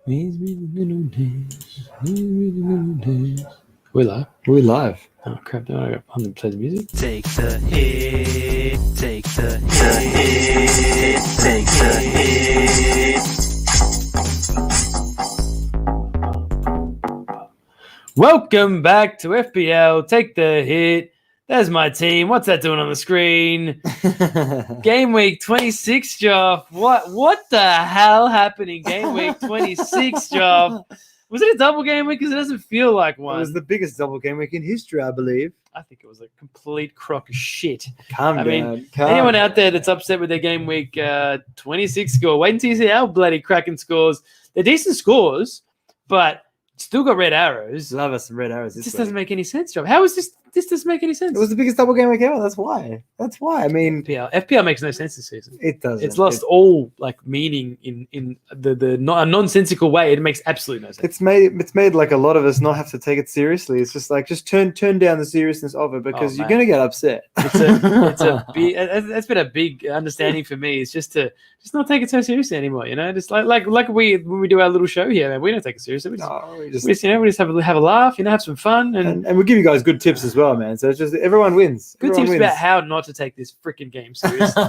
We're live. We're live. Oh crap! Now I got to play the music. Take the hit, take the hit, take the hit. Welcome back to FPL. Take the hit. There's my team. What's that doing on the screen? Game week 26, Joff. What the hell happened in game week 26, Joff? Was it a double game week? Because it doesn't feel like one. It was the biggest double game week in history, I believe. I think it was a complete crock of shit. Calm down. Anyone out there that's upset with their game week 26 score, wait until you see our bloody cracking scores. They're decent scores, but still got red arrows. Love us some red arrows. This doesn't make any sense, Job. How is this? This doesn't make any sense. It was the biggest double game week ever. That's why. I mean, FPL makes no sense this season. It doesn't. It's lost all like meaning in the nonsensical way. It makes absolutely no sense. It's made like a lot of us not have to take it seriously. It's just like turn down the seriousnly of it because you're gonna get upset. That's been a big understanding for me. It's just to not take it so seriously anymore. You know, just like when we do our little show here, man, we don't take it seriously. We just have a laugh. You know, have some fun, and we give you guys good tips as well, man. So it's just everyone wins. Good tips about how not to take this freaking game seriously.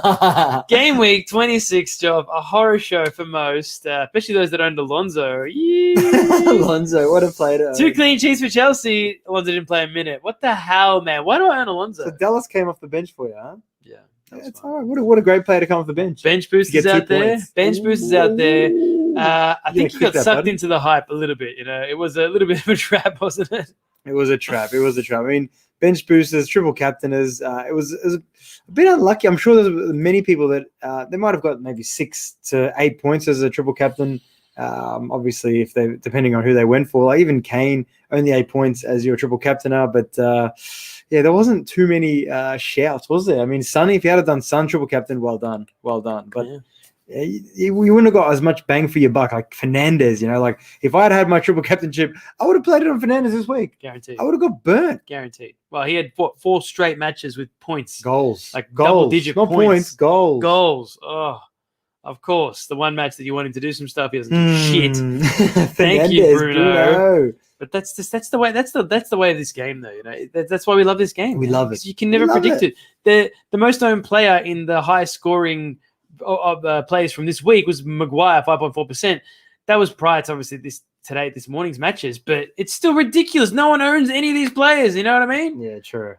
Game week 26, Job, a horror show for most, especially those that owned Alonso. Alonso, what a player. 2 clean sheets for Chelsea. Alonso didn't play a minute. What the hell, man? Why do I own Alonso? So Dallas came off the bench for you, huh? Yeah. It's all right. What a great player to come off the bench. Bench boosters out there. Bench boosters out there. I think he got sucked into the hype a little bit. You know, it was a little bit of a trap, wasn't it? It was a trap. I mean, bench boosters, triple captainers. It was a bit unlucky. I'm sure there's many people that they might have got maybe 6 to 8 points as a triple captain. Obviously, if they depending on who they went for, like even Kane only 8 points as your triple captainer. But there wasn't too many shouts, was there? I mean, Sonny, if you had done Son triple captain, well done. But. Yeah. You wouldn't have got as much bang for your buck like Fernandez, you know, like if I had my triple captainship, I would have played it on Fernandez this week. Guaranteed. I would have got burnt. Guaranteed. Well, he had 4 straight matches with points. Goals. Like double-digit points. Goals. Oh, of course. The one match that you want him to do some stuff, he doesn't do shit. Thank you, Bruno. But that's the way. That's the way of this game, though. You know, that's why we love this game. We love it. You can never predict it. The most known player in the highest scoring of players from this week was Maguire, 5.4%. That was prior to obviously this morning's matches, but it's still ridiculous. No one owns any of these players. You know what I mean? Yeah, true.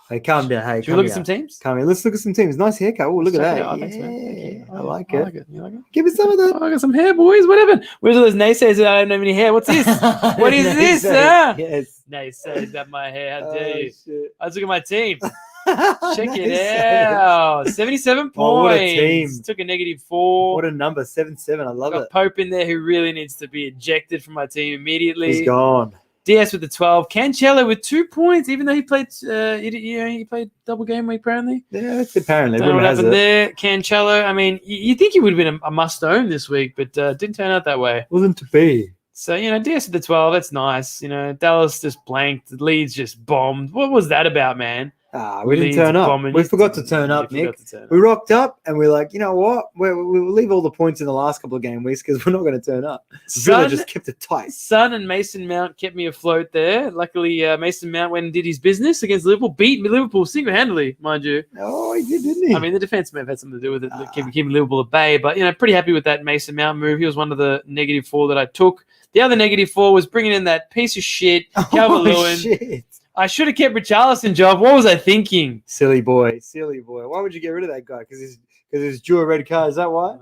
Hey, calm down. Hey, should we look at some teams? Come here. Let's look at some teams. Nice haircut. Oh, look at that. Oh, thanks, man. I like it. You like it? Give me some of that. I got some hair, boys. What happened? Where's all those naysayers that I don't have any hair? What's this? What is this? Yes. Naysayers about my hair. How dare you? Shit. Let's look at my team. Check it out. 77 points. What a team. Took a -4. What a number. 7-7. I love got it. Pope in there who really needs to be ejected from my team immediately. He's gone. DS with the 12. Cancelo with 2 points, even though he played he played double game week apparently. Yeah, that's apparently. Don't know what happened there. Cancelo, I mean, you think he would have been a must-own this week, but didn't turn out that way. Wasn't to be. So, you know, DS with the 12, that's nice. You know, Dallas just blanked. Leeds just bombed. What was that about, man? We didn't turn up. We forgot to turn up, Mick. We rocked up and we're like, you know what? We'll leave all the points in the last couple of game weeks because we're not going to turn up. Villa just kept it tight. Son and Mason Mount kept me afloat there. Luckily, Mason Mount went and did his business against Liverpool. Beat Liverpool single-handedly, mind you. Oh, he did, didn't he? I mean, the defense may have had something to do with it, keeping Liverpool at bay. But, you know, pretty happy with that Mason Mount move. He was one of the -4 that I took. The other -4 was bringing in that piece of shit, Calvert-Lewin. Shit. I should have kept Richarlison, Job. What was I thinking? Silly boy. Why would you get rid of that guy? Because he's drew a red card. Is that why?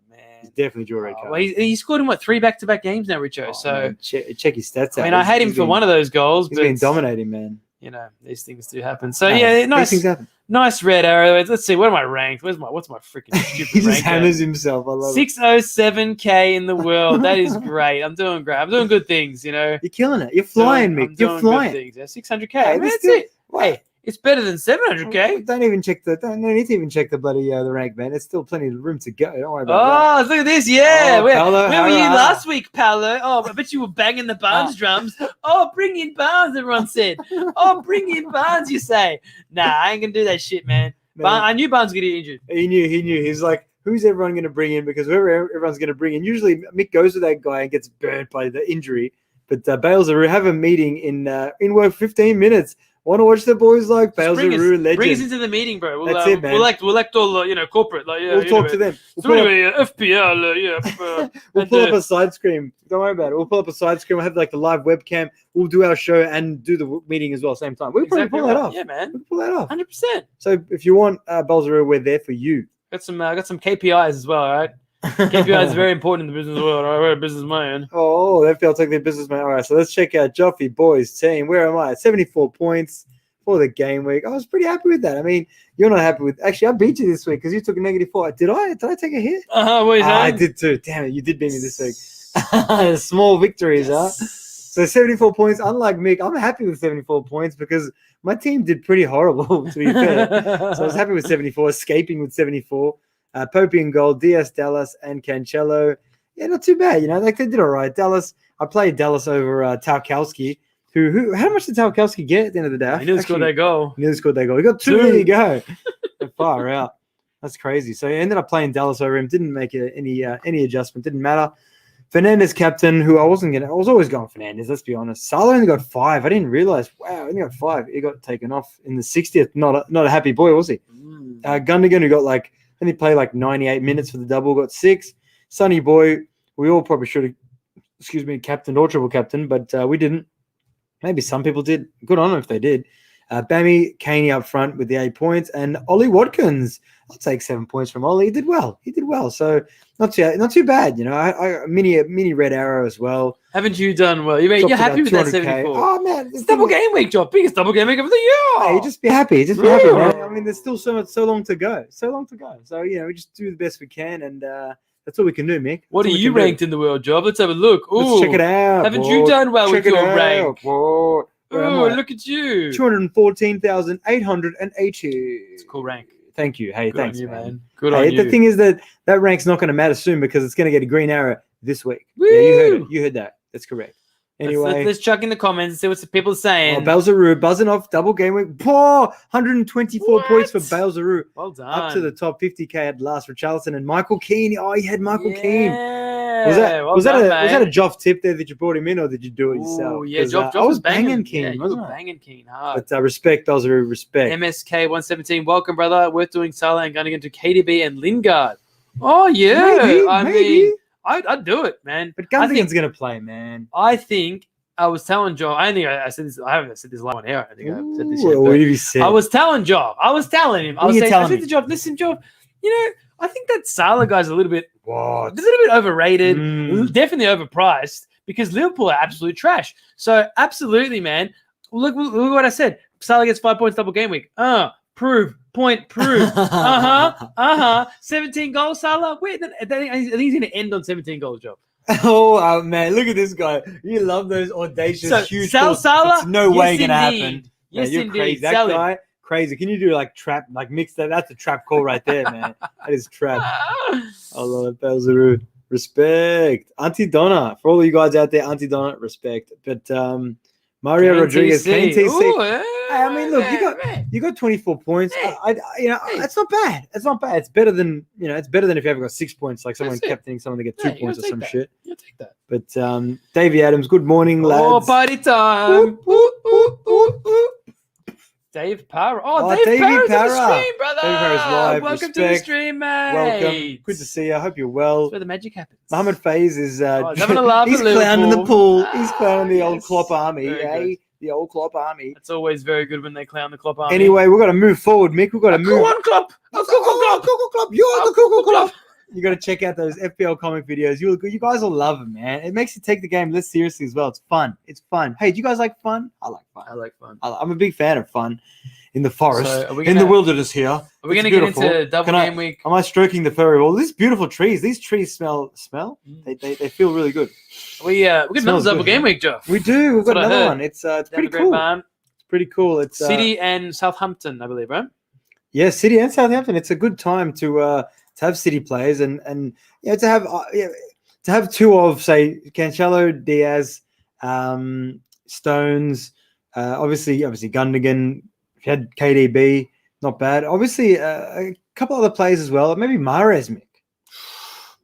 Man, he's definitely drew a red card. Well, he scored in 3 back-to-back games now, Richo. So man, check his stats out. I mean, I hate him for one of those goals. He's been dominating, man. You know, these things do happen. So nice. These things happen. Nice red arrow. Let's see. What am I ranked? What's my freaking stupid He just rank? hammers himself. I love 607K in the world. That is great. I'm doing great. I'm doing good things, you know. You're killing it. You're flying, Mick. You're flying. Good things. Yeah, 600K. Hey, that's it. Hey, It's better than 700K. Don't even check the. Don't need to even check the bloody the rank, man. It's still plenty of room to go. Don't worry about that. Oh, look at this. Yeah. Where were you last week, Paolo? Oh, I bet you were banging the Barnes drums. Oh, bring in Barnes, everyone said. Oh, bring in Barnes, you say. Nah, I ain't going to do that shit, man. I knew Barnes was going to get injured. He knew. He's like, who's everyone going to bring in? Because whoever everyone's going to bring in, usually Mick goes with that guy and gets burnt by the injury. But Bales Aru have a meeting in work 15 minutes. Want to watch the boys like Bales Aru, legend. Bring us into the meeting, bro. That's it, man. We'll act all corporate, like We'll talk to them. So anyway, FPL, We'll pull up a side screen. Don't worry about it. We'll pull up a side screen. We'll have like the live webcam. We'll do our show and do the meeting as well, same time. We'll probably pull that off. Yeah, man. We'll pull that off. 100%. So if you want Bales Aru, we're there for you. Got some KPIs as well, all right? KPIs is very important in the business world. All right, we're a businessman. Oh, FPL take their business, man. All right, so let's check out Joffy Boys team. Where am I? 74 points for the game week. I was pretty happy with that. I mean, you're not happy with. Actually, I beat you this week because you took a -4. Did I? Did I take a hit? What are you saying? I did too. Damn it, you did beat me this week. Small victories, huh? So 74 points. Unlike Mick, I'm happy with 74 points because my team did pretty horrible, to be fair. So I was happy with 74, escaping with 74. Popey in goal, Diaz, Dallas, and Cancelo. Yeah, not too bad. Like they did all right. Dallas, I played Dallas over Tarkowski. Who? How much did Tarkowski get at the end of the day? He nearly scored that goal. He got 2. There you go. Far out. That's crazy. So he ended up playing Dallas over him. Didn't make any adjustment. Didn't matter. Fernandez captain, who I was always going Fernandez. Let's be honest. Salah only got 5. I didn't realize. Wow, only got 5. He got taken off in the 60th. Not a happy boy, was he? Gundogan, who got only played 98 minutes for the double, got 6. Sonny Boy, we all probably should have, captain or triple captain, but we didn't. Maybe some people did. Good on them if they did. Bammy, Caney up front with the 8 points, and Ollie Watkins. I'll take 7 points from Ollie. He did well. So not too bad. I mini red arrow as well. Haven't you done well? You're happy with that 74? Oh man, it's double game week, Job. Biggest double game week of the year. Hey, just be happy. Just be happy, man. I mean, there's still so long to go. So we just do the best we can, and that's all we can do, Mick. What are you ranked in the world, Job? Let's have a look. Ooh, let's check it out. Haven't you done well with your rank? Oh, look at you. 214,880. It's a cool rank. Thank you. Hey, Good thanks, on you, man. Good on you. The thing is that rank's not going to matter soon because it's going to get a green arrow this week. Woo! Yeah, you heard it. You heard that. That's correct. Anyway, let's chuck in the comments and see what the people are saying. Bales Aru buzzing off double game week. 124 points for Bales Aru. Well done. Up to the top 50k at last. Richarlison and Michael Keane. Oh, he had Michael Keane. Was that a Joff tip there that you brought him in, or did you do it yourself? Yeah, Joff I was banging Keane. Keane. Yeah, you were banging Keane hard. But respect, Bales Aru, respect. MSK 117. Welcome, brother. Worth doing Salah and going to KDB and Lingard. Oh yeah, maybe. I'd do it, man. But Gundogan's going to play, man. I think I was telling Joe. I think I said this. I haven't said this live on air. I think I said this yet. What did you say? I was telling Joe. I was telling him. I said to Joe, listen, Joe. I think that Salah guy's a little bit overrated. Definitely overpriced because Liverpool are absolute trash. So absolutely, man. Look what I said. Salah gets 5 points double game week. Prove. 17 goals, Salah. Wait, I think he's going to end on 17 goals, Joe. Oh, man, look at this guy. You love those audacious, huge goals. Salah? It's no way going to happen. Yes, you're indeed. Crazy. That guy, crazy. Can you do trap, mix that? That's a trap call right there, man. That is trap. I love it. Bales Aru. Respect. Auntie Donna. For all of you guys out there, Auntie Donna, respect. But Mario Rodriguez, KTC. I mean, look, you got 24 points. It's not bad. It's not bad. It's better than it's better than if you ever got 6 points, like someone captaining someone to get 2 points or some shit. You take that. But Davey Adams, good morning, lads. Oh, party time! Dave Parra. Dave Parra's on the stream, brother. Dave Parra's live. Welcome to the stream, mate. Welcome. Good to see you. I hope you're well. That's where the magic happens. Mohammed Faiz is having a laugh. He's clowning the pool. He's clowning the old Klopp army, The old Klopp army. It's always very good when they clown the Klopp army. Anyway, we've got to move forward, Mick. We've got to move. Go on, Klopp. Klopp. You're the Cuckoo Klopp. You got to check out those FPL comic videos. You guys will love them, man. It makes you take the game less seriously as well. It's fun. Hey, do you guys like fun? I like fun. I'm a big fan of fun. In the forest, in the wilderness here. Are we going to get into double game week? Am I stroking the furry wall? These beautiful trees. These trees smell. They feel really good. We got another double game week, Jeff. We do. We've got another one. It's pretty cool. It's pretty cool. It's City and Southampton, I believe, right? Yeah, City and Southampton. It's a good time to have City players and to have two of, say, Cancelo, Diaz, Stones, obviously Gundogan. If you had KDB, not bad. Obviously, a couple other players as well. Maybe Mahrez, Mick.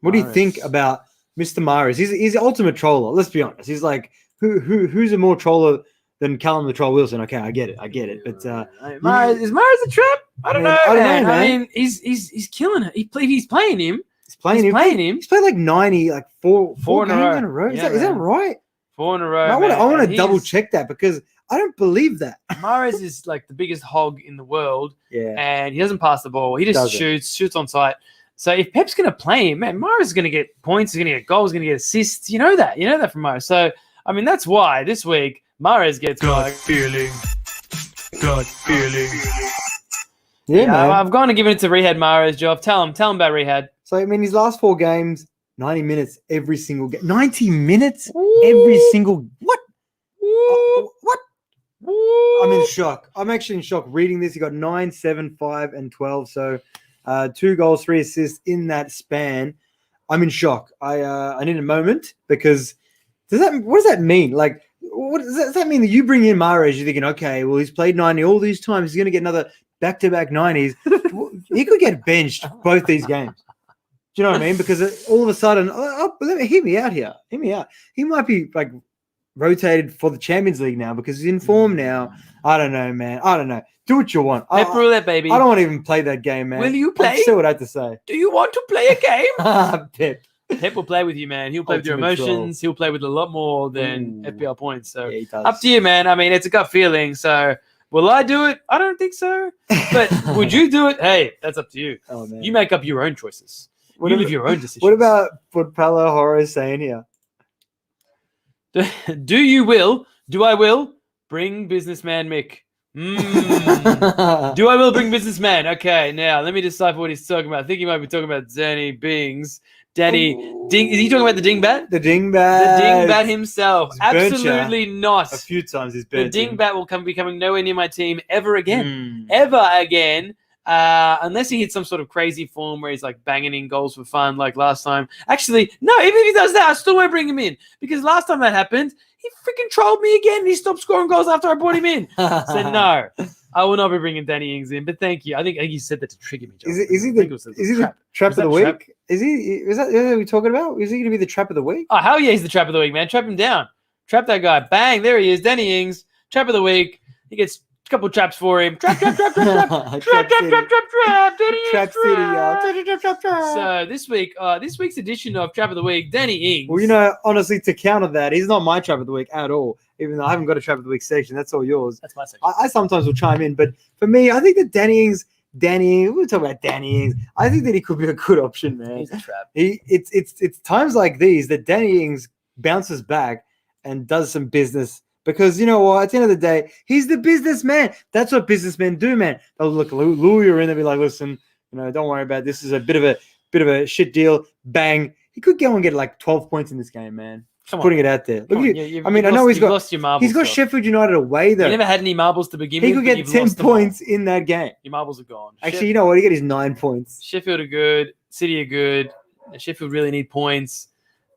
What do you think about Mr. Mahrez? He's the ultimate troller. Let's be honest. He's like, who's a more troller than Callum the Troll Wilson? Okay, I get it. But is Mahrez a trap? I don't know. Man. I mean, he's killing it. He's playing him. He's playing him. He's played like 90, like four games in a row. Yeah, is that right? 4 in a row. I want to double check that because I don't believe that. Mahrez is like the biggest hog in the world. Yeah. And he doesn't pass the ball. He just shoots on sight. So if Pep's going to play him, man, Mahrez is going to get points. He's going to get goals. He's going to get assists. You know that from Mahrez. So, I mean, that's why this week Mahrez gets God feeling. Yeah, man. I've gone and given it to Rehad Mahrez, Joff. Tell him about Rehad. So, I mean, his last 4 games, 90 minutes every single game. 90 minutes every single... What? What? I'm in shock. I'm actually in shock reading this. He got 9, 7, 5, and 12. So 2 goals, 3 assists in that span. I'm in shock. I need a moment because what does that mean? Like, does that mean that you bring in Mahrez? You're thinking, okay, well, he's played 90 all these times. He's going to get another back-to-back 90s. He could get benched both these games. Do you know what I mean? Because all of a sudden, hear me out here. Hear me out. He might be like rotated for the Champions League now because he's in form now. I don't know, man. I don't know. Do what you want. Pep roulette, baby. I don't want to even play that game, man. Will you play? I'll say what I have to say. Do you want to play a game? Pep. Pep will play with you, man. He'll play with your emotions. He'll play with a lot more than FPL points. So yeah, he does. Up to you, man. I mean, it's a gut feeling. So will I do it? I don't think so. But would you do it? Hey, that's up to you. Oh, man. You make up your own choices. You live your own decisions. What about what Palo Horo saying here? Do I will bring businessman Mick? Do I will bring businessman? Okay, now let me decipher what he's talking about. I think he might be talking about Danny Bings. Danny Ding. Is he talking about the Dingbat? The Dingbat. The Dingbat himself. Absolutely not. A few times he's burnt. The Dingbat will be coming nowhere near my team ever again. Ever again. Unless he hits some sort of crazy form where he's like banging in goals for fun like last time. Actually, no, even if he does that, I still won't bring him in because last time that happened, he freaking trolled me again and he stopped scoring goals after I brought him in. So no, I will not be bringing Danny Ings in, but thank you. I think he said that to trigger me. Is he the trap of the week? Is that what we're talking about? Is he going to be the trap of the week? Oh, hell yeah, he's the trap of the week, man. Trap him down. Trap that guy. Bang, there he is. Danny Ings, trap of the week. He gets a couple traps for him. Trap. Danny Ings, trap. So this week's edition of Trap of the Week, Danny Ings. Well, you know, honestly, to counter that, he's not my trap of the week at all. Even though I haven't got a trap of the week section, that's all yours. That's my section. I sometimes will chime in, but for me, I think that Danny Ings, we'll talk about Danny Ings. I think that he could be a good option, man. He's a trap. It's times like these that Danny Ings bounces back and does some business. Because you know what? At the end of the day, he's the businessman. That's what businessmen do, man. They'll lure you in and be like, "Listen, you know, don't worry about it. This is a bit of a shit deal." Bang! He could go and get like 12 points in this game, man. Putting it out there. Look, I know he's lost your marbles. He's got Sheffield United away though. He never had any marbles to begin with. He could get 10 points in that game. Your marbles are gone. Actually, you know what? He got his 9 points. Sheffield are good. City are good. Sheffield really need points.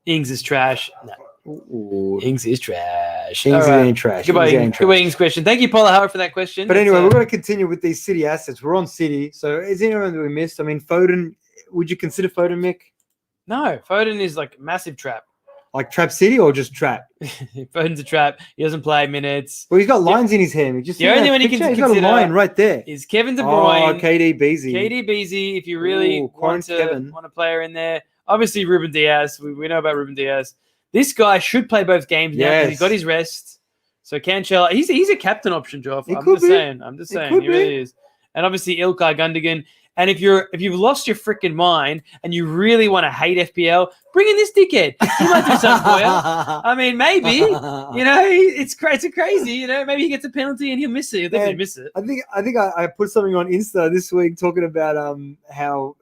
Ings is trash. No. Ooh. Ings is trash. Ings ain't trash. Goodbye, Ings question. Thank you, Paula Howard, for that question. But anyway, we're going to continue with these City assets. We're on City. So is there anyone that we missed? I mean, Foden, would you consider Foden, Mick? No, Foden is like a massive trap. Like Trap City or just Trap? Foden's a trap. He doesn't play minutes. Well, he's got lines in his hand. The only one he can consider. He's got a line right there. Is Kevin De Bruyne. Oh, KD Beezy. If you really want a player in there. Obviously, Ruben Diaz. We know about Ruben Diaz. This guy should play both games now because he got his rest. So Cancelo, he's a captain option, Joff. I'm just saying. He really is. And obviously Ilkay Gundogan. And if you've lost your freaking mind and you really want to hate FPL, bring in this dickhead. He might do something for you. I mean, maybe. You know, it's crazy. You know, maybe he gets a penalty and he'll miss it. He'll definitely miss it. I think I put something on Insta this week talking about how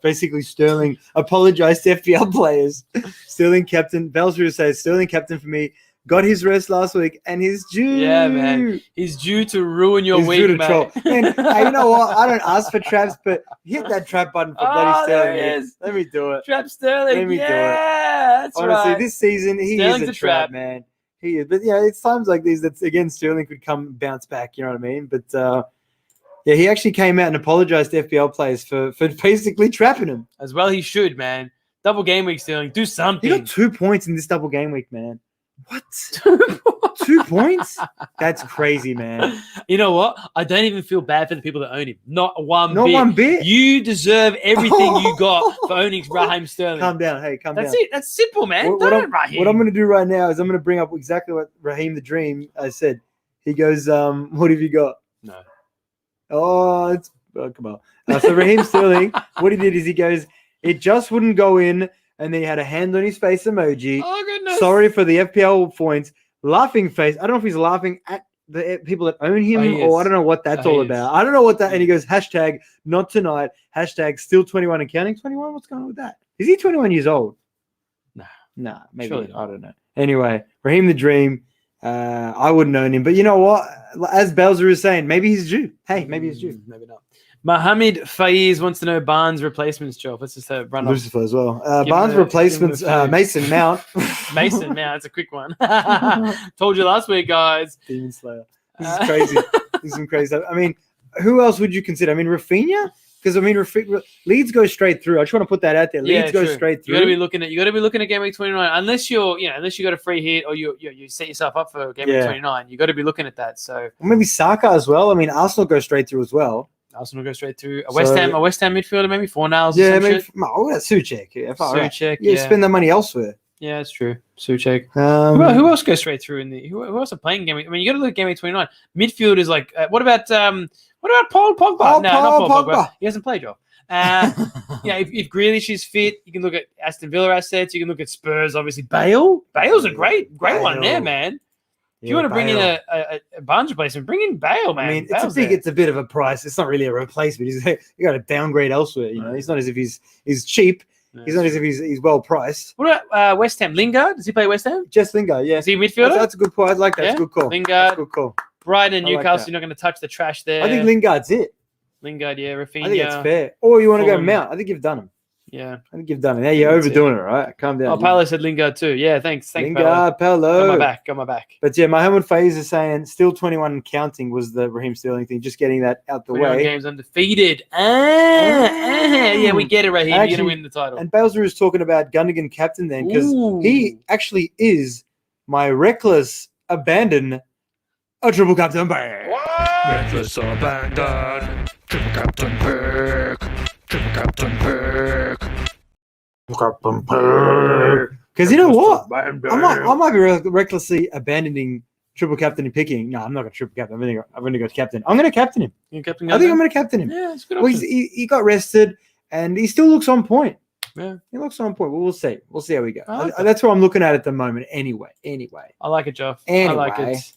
basically Sterling apologized to FPL players. Sterling captain. Belsruder says Sterling captain for me. Got his rest last week, and he's due. Yeah, man. He's due to ruin your week, mate. Man, hey, you know what? I don't ask for traps, but hit that trap button for bloody Sterling. There he is. Let me do it. Trap Sterling. Let me do it. That's Honestly, right. this season, he Sterling's is a trap, man. He is. But, yeah, it's times like these that, again, Sterling could come bounce back, you know what I mean? But, yeah, he actually came out and apologized to FPL players for basically trapping him. As well he should, man. Double game week, Sterling. Do He something. got 2 points in this double game week, man. What? 2 points? That's crazy, man. You know what? I don't even feel bad for the people that own him. Not one bit. bit. You deserve everything you got for owning Raheem Sterling. Calm down. Hey, calm That's down. it. That's simple, man. What Don't Raheem. I'm going to do right now is I'm going to bring up exactly what Raheem the Dream said. He goes, what have you got? No. Oh, come on. So Raheem Sterling, what he did is he goes, it just wouldn't go in, and then he had a hand on his face emoji. Oh, goodness. Sorry for the FPL points. Laughing face. I don't know if he's laughing at the people that own him or I don't know what that's all about. I don't know what that. And he goes, hashtag not tonight. Hashtag still 21 and counting. 21? What's going on with that? Is he 21 years old? Nah, maybe. Surely I don't know. Anyway, Raheem the Dream. I wouldn't own him. But you know what? As Belzer is saying, maybe he's due. Hey, maybe he's due. Maybe not. Mohammed Faiz wants to know Barnes' replacements, Job. Let's just run off. Lucifer as well. Give Barnes him a replacements, few. Mason Mount. Mason, man, that's a quick one. Told you last week, guys. Demon Slayer. This is crazy. This is some crazy stuff. I mean, who else would you consider? I mean, Rafinha? Because I mean, Leeds go straight through. I just want to put that out there. Leeds go straight through. You got to be looking at Game Week 29, unless you got a free hit or you set yourself up for Game Week 29. You got to be looking at that. So or maybe Saka as well. I mean, Arsenal go straight through as well. Arsenal go straight through. A West Ham midfielder, maybe 4 nails. Yeah, or some maybe. shit. Oh, that's Suchek. Yeah, Suchek. You spend that money elsewhere. Yeah, that's true. Suchek. Who Who else goes straight through in the? Who else are playing Game Week? I mean, you got to look at Game Week 29. Midfield is like. What about Paul Pogba? Oh, no, Paul not Paul Pogba. Pogba. He hasn't played, Joe. If Grealish is fit, you can look at Aston Villa assets. You can look at Spurs, obviously. Bale's a great one there, man. If you want to bring in a Barnes replacement, bring in Bale, man. I mean, it's a bit of a price. It's not really a replacement. You got to downgrade elsewhere. You know, it's not as if he's cheap. No, he's not as if he's well priced. What about West Ham? Lingard? Does he play West Ham? Just Lingard, yeah. Is he a midfielder? That's a good call. I like that. Yeah? That's a good call. Lingard. That's a good call. Brighton and I like Newcastle, that. you're not going to touch the trash there. I think Lingard's it. Lingard, yeah. Rafinha. I think it's fair. Or you want to go Fulham. Mount. I think you've done him. Yeah. I think you've done it. Now you're That's overdoing it, right? Calm down. Oh, Paolo said Lingard too. Yeah, thanks. Lingard, Paolo. Paolo. Got my back. But yeah, Mohammed Faiz is saying still 21 and counting was the Raheem Sterling thing. Just getting that out the 21 way. games undefeated. Yeah, we get it, Raheem. You're going to win the title. And Belzer is talking about Gundogan captain then because he actually is my reckless abandon a triple captain. Reckless abandon. Triple Captain Pick. Triple Captain Pick. Because you know what? I might be recklessly abandoning triple captain and picking. No, I'm not going to triple captain. I'm going to go captain. I'm going to captain him. You captain I think I'm going to captain him. Yeah, it's a good Well, option. he got rested and he still looks on point. Yeah. He looks on point. Well, we'll see. We'll see how we go. I like that. That's what I'm looking at the moment. Anyway. I like it, Joff. Anyway. I like it.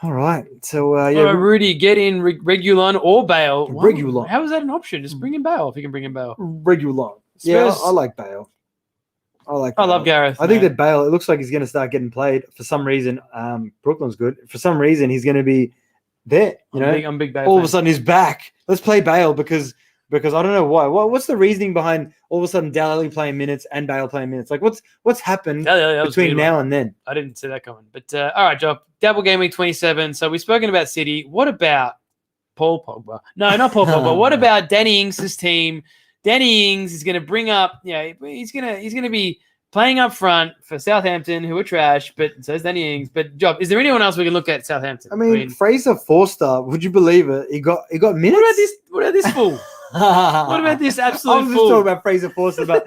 All right. So, Rudy, get in Regulon or Bale. Wow. Regulon. How is that an option? Just bring in Bale if you can bring in Bale. regular. Yeah, Spurs- I like Bale. I love Gareth. I think man. that Bale, it looks like he's going to start getting played for some reason. Brooklyn's good. For some reason, he's going to be there. I'm a big Bale all of fan. a sudden he's back. Let's play Bale because I don't know why. What's the reasoning behind all of a sudden Dally playing minutes and Bale playing minutes? Like what's happened That was a between weird now one. and then? I didn't see that coming. But all right, Job. Double game week 27. So we've spoken about City. What about Paul Pogba? No, not Paul Pogba. What about Danny Ings' team? Danny Ings is going to bring up. He's going to be playing up front for Southampton, who are trash. But so is Danny Ings. But Job, is there anyone else we can look at Southampton? I mean, Fraser Forster. Would you believe it? He got minutes. What about this fool? What about this absolute I was just fool? talking about Fraser Forster, but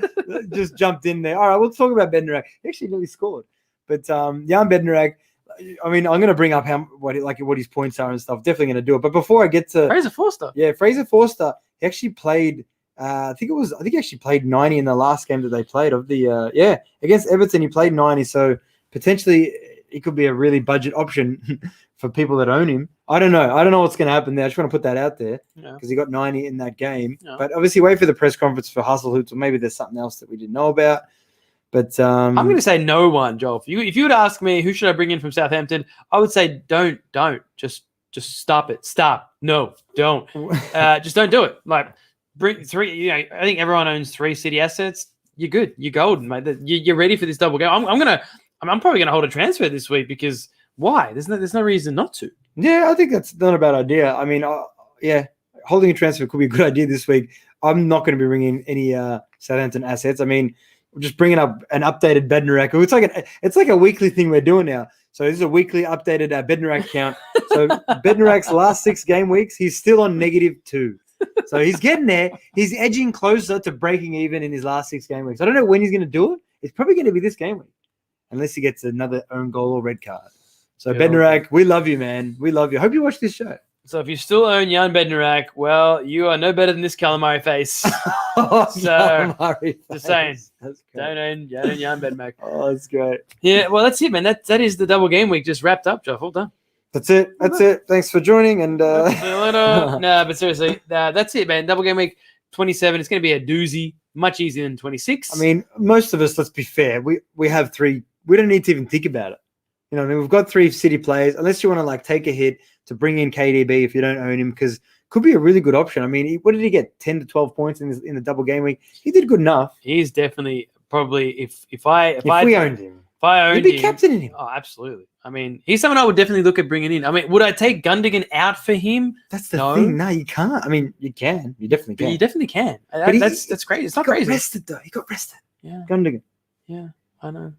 just jumped in there. All right, we'll talk about Bednarak. He actually nearly scored. But Jan Bednarak, I mean, I'm going to bring up what his points are and stuff. Definitely going to do it. But before I get to Fraser Forster. Yeah, Fraser Forster, he actually played I think he actually played 90 in the last game that they played of the against Everton. He played 90, so potentially it could be a really budget option for people that own him. I don't know what's going to happen there. I just want to put that out there because he got 90 in that game. Yeah. But obviously, wait for the press conference for Hasselhoots, or maybe there's something else that we didn't know about. But I'm going to say no one, Joel. If you were to ask me who should I bring in from Southampton, I would say don't. Just stop it. Stop. No, don't. Just don't do it. Like bring three. I think everyone owns 3 City assets. You're good. You're golden, mate. You're ready for this double game. I'm probably going to hold a transfer this week because why? There's no reason not to. Yeah, I think that's not a bad idea. I mean, holding a transfer could be a good idea this week. I'm not going to be bringing any Southampton assets. I mean, we're just bringing up an updated Bednarak. It's like a weekly thing we're doing now. So this is a weekly updated Bednarak count. So Bednarak's last 6 game weeks, he's still on -2. So he's getting there. He's edging closer to breaking even in his last 6 game weeks. I don't know when he's going to do it. It's probably going to be this game week, unless he gets another own goal or red card. So Bednarak, we love you, man. We love you. Hope you watch this show. So if you still own Jan Bednarak, well, you are no better than this calamari face. Just saying. Don't own Jan Bednarak. Oh, that's great. Yeah, well, that's it, man. That is the double game week just wrapped up, Joff. All done. That's it. Thanks for joining. And See you later. No, but seriously, that's it, man. Double game week 27. It's going to be a doozy. Much easier than 26. I mean, most of us, let's be fair, we have 3. We don't need to even think about it. You know what I mean? We've got 3 City players. Unless you want to like take a hit to bring in KDB if you don't own him, because could be a really good option. I mean, what did he get? 10 to 12 points in the double game week. He did good enough. He's definitely probably if we owned him, you'd be captaining him. Oh, absolutely. I mean, he's someone I would definitely look at bringing in. I mean, would I take Gundogan out for him? That's the thing. No, you can't. I mean, you can. You definitely can. You definitely can. That's crazy. It's not crazy. Rested though. He got rested. Yeah. Gundogan. Yeah, I know.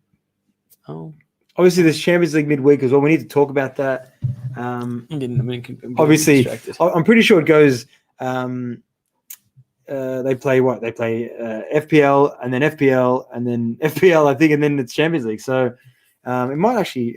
Oh. Obviously, there's Champions League midweek as well. We need to talk about that. Obviously, I'm pretty sure it goes. They play what? They play FPL and then FPL and then FPL, I think, and then it's Champions League. So it might actually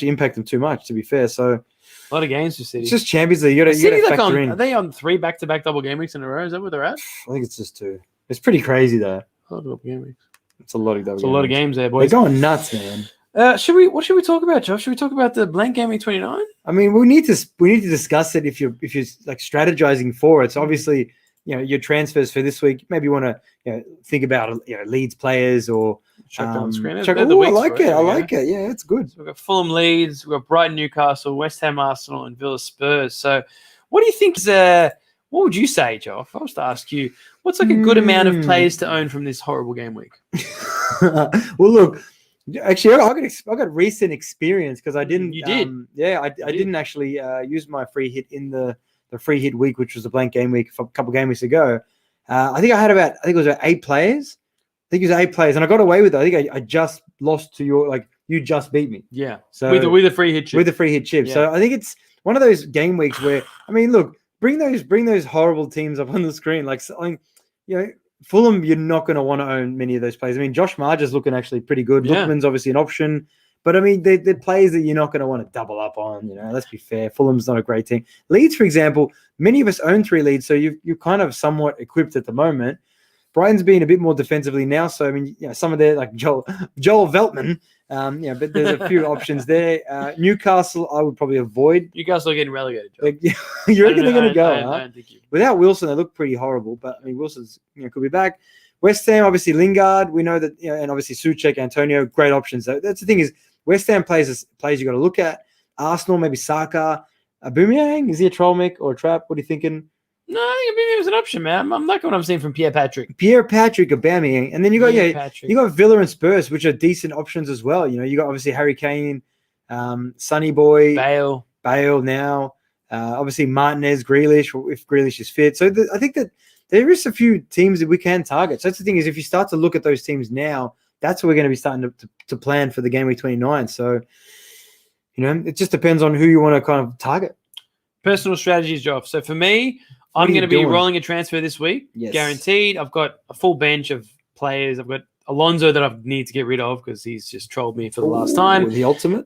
impact them too much. To be fair, so a lot of games for City. It's just Champions League. You got to factor in. Are they on 3 back-to-back double game weeks in a row? Is that where they're at? I think it's just 2. It's pretty crazy though. A lot of double game weeks. It's a lot of double. It's a lot of games there, boys. They're going nuts, man. What should we talk about, Josh? Should we talk about the blank game week 29? I mean, we need to discuss it if you're like strategizing for it. So obviously, you know, your transfers for this week, maybe you want to think about Leeds players or check on the screen. I like it. Yeah, it's good. So we've got Fulham, Leeds, we've got Brighton, Newcastle, West Ham, Arsenal, and Villa, Spurs. So what do you think is what would you say, Joe? If I was to ask you, what's like a good amount of players to own from this horrible game week? Well, look. Actually, I got recent experience because I didn't. You did? I didn't actually use my free hit in the free hit week, which was a blank game week a couple game weeks ago. I think it was about 8 players. And I got away with it. I think I just lost to you just beat me. Yeah. So with the free hit chip. With the free hit chip. Yeah. So I think it's one of those game weeks where, I mean, look, bring those horrible teams up on the screen. Fulham, you're not going to want to own many of those players. I mean, Josh Marger's looking actually pretty good. Yeah. Lookman's obviously an option. But, I mean, they're players that you're not going to want to double up on. Let's be fair. Fulham's not a great team. Leeds, for example, many of us own 3 Leeds, so you're kind of somewhat equipped at the moment. Brighton's being a bit more defensively now. So, I mean, some of their, like Joel Veltman, but there's a few options there. Newcastle, I would probably avoid. Newcastle are getting relegated. You reckon they're going to go? I don't think you. Without Wilson, they look pretty horrible. But I mean, Wilson's could be back. West Ham, obviously Lingard. We know that, and obviously Souček, Antonio, great options. That's the thing is West Ham players you got to look at. Arsenal, maybe Saka, Aubameyang. Is he a troll, Mick, or a trap? What are you thinking? No, I think Aubameyang was an option, man. I'm liking what I'm seeing from Pierre-Patrick, Aubameyang, and then you got Villa and Spurs, which are decent options as well. You got obviously Harry Kane, Sonny Boy, Bale now, obviously Martinez, Grealish, if Grealish is fit. So I think that there is a few teams that we can target. So that's the thing is if you start to look at those teams now, that's what we're going to be starting to plan for the game week 29. So it just depends on who you want to kind of target. Personal strategies, Joff. So for me, I'm going to be rolling a transfer this week, guaranteed. I've got a full bench of players. I've got Alonso that I need to get rid of because he's just trolled me for the last time. The ultimate.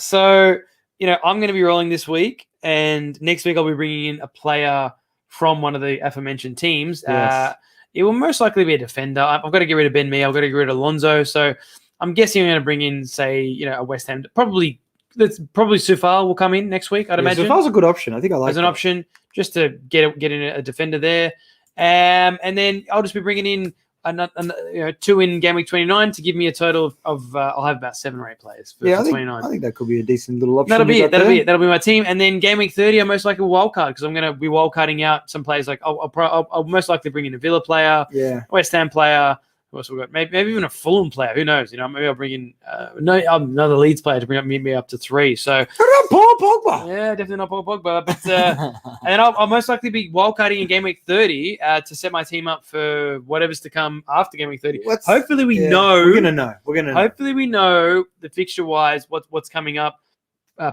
So, I'm going to be rolling this week, and next week I'll be bringing in a player from one of the aforementioned teams. Yes. It will most likely be a defender. I've got to get rid of Ben Mee. I've got to get rid of Alonso. So I'm guessing I'm going to bring in, say, a West Ham. Probably Sufal will come in next week, I'd imagine. Sufal's a good option. I think I like as an option just to get in a defender there. And then I'll just be bringing in 2 in game week 29 to give me a total of I'll have about 7 or 8 players for 29. I think that could be a decent little option. That'll be it. That'll be my team. And then game week 30, I'm most likely a wild card because I'm going to be wild carding out some players. Like I'll most likely bring in a Villa player, West Ham player, Who else we got? Maybe even a Fulham player. Who knows? Maybe I'll bring in another Leeds player to meet me up to 3. So Paul Pogba. yeah, definitely not Paul Pogba. But and then I'll most likely be wildcarding in game week 30 to set my team up for whatever's to come after game week 30. Hopefully we know. We're gonna know. Hopefully we know the fixture wise what's coming up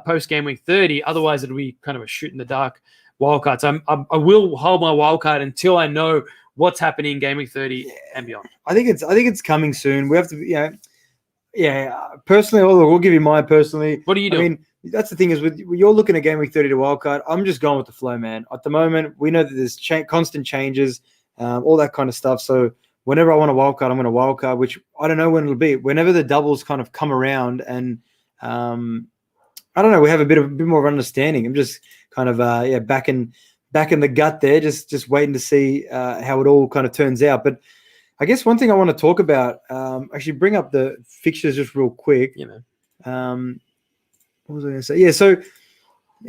post game week 30. Otherwise it'll be kind of a shoot in the dark wildcard. So I will hold my wildcard until I know what's happening in game week 30 and beyond. I think it's coming soon. We have to, personally, we'll give you mine personally. What are you doing? I mean, that's the thing is, when you're looking at game week 30 to wildcard, I'm just going with the flow, man. At the moment, we know that there's constant changes, all that kind of stuff. So whenever I want a wildcard, I'm going to wildcard, which I don't know when it'll be. Whenever the doubles kind of come around, and I don't know, we have a bit more of understanding. I'm just kind of back in the gut there, just waiting to see how it all kind of turns out. But I guess one thing I want to talk about, actually bring up the fixtures just real quick. Yeah, man. What was I going to say? Yeah, so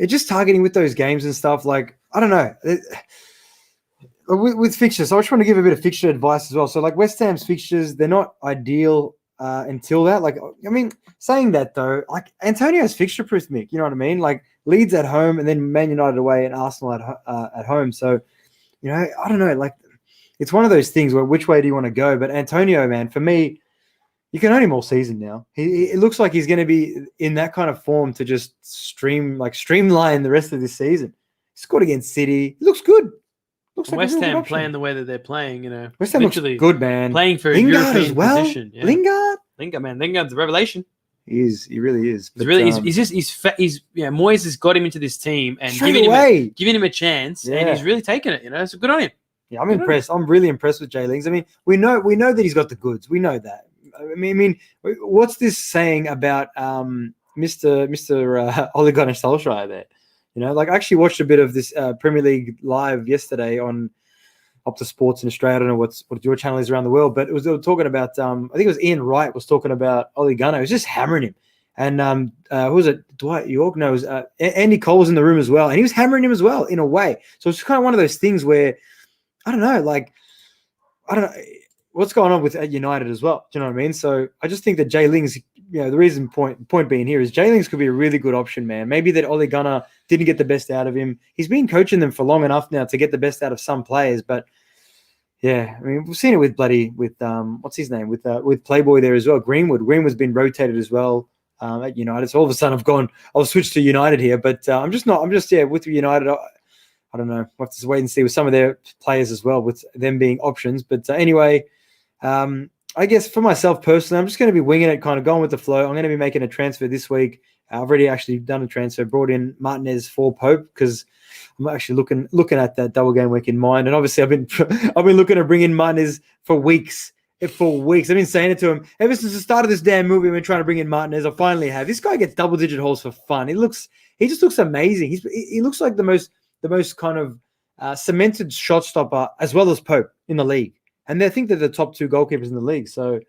just targeting with those games and stuff, like, I don't know. With fixtures, so I just want to give a bit of fixture advice as well. So, like, West Ham's fixtures, they're not ideal until that. Like, I mean, saying that, though, like, Antonio's fixture-proof, Mick, you know what I mean? Like, Leeds at home and then Man United away and Arsenal at home. So, I don't know. Like, it's one of those things where which way do you want to go? But Antonio, man, for me, you can own him all season now. It looks like he's going to be in that kind of form to just streamline the rest of this season. He scored against City. He looks good. Looks like West Ham playing the way that they're playing, West Ham looks good, man. Playing for Lingard a European as well. position. Yeah. Lingard, man. Lingard's a revelation. He is. He really is. But, Moyes has got him into this team and giving him a chance, and he's really taken it. So good on him. Yeah, I'm impressed. I'm really impressed with Jay Lings. I mean, we know that he's got the goods. We know that. I mean, what's this saying about Mr. Ole Gunnar Solskjaer there? Like, I actually watched a bit of this Premier League live yesterday on Opta Sports in Australia. I don't know what your channel is around the world, but they were talking about, I think it was Ian Wright was talking about Ole Gunnar. He was just hammering him. And who was it? Dwight York? No, it was Andy Cole was in the room as well. And he was hammering him as well, in a way. So it's kind of one of those things where, I don't know what's going on with United as well. Do you know what I mean? So I just think that Jay Lings, the reason point being here is Jay Lings could be a really good option, man. Maybe that Ole Gunnar didn't get the best out of him. He's been coaching them for long enough now to get the best out of some players, but yeah, I mean, we've seen it with what's his name, with Playboy there as well. Greenwood's been rotated as well at United. So all of a sudden I'll switch to United here, but I'm just with United. I don't know. We'll have to wait and see with some of their players as well, with them being options. But anyway, I guess for myself personally, I'm just going to be winging it, kind of going with the flow. I'm going to be making a transfer this week. I've already actually done a transfer, brought in Martinez for Pope, because I'm actually looking at that double game week in mind. And obviously, I've been looking to bring in Martinez for weeks. I've been saying it to him ever since the start of this damn movie. I've been trying to bring in Martinez. I finally have. This guy gets double-digit hauls for fun. He just looks amazing. He looks like the most kind of cemented shot stopper, as well as Pope, in the league. And I think they're the top 2 goalkeepers in the league. So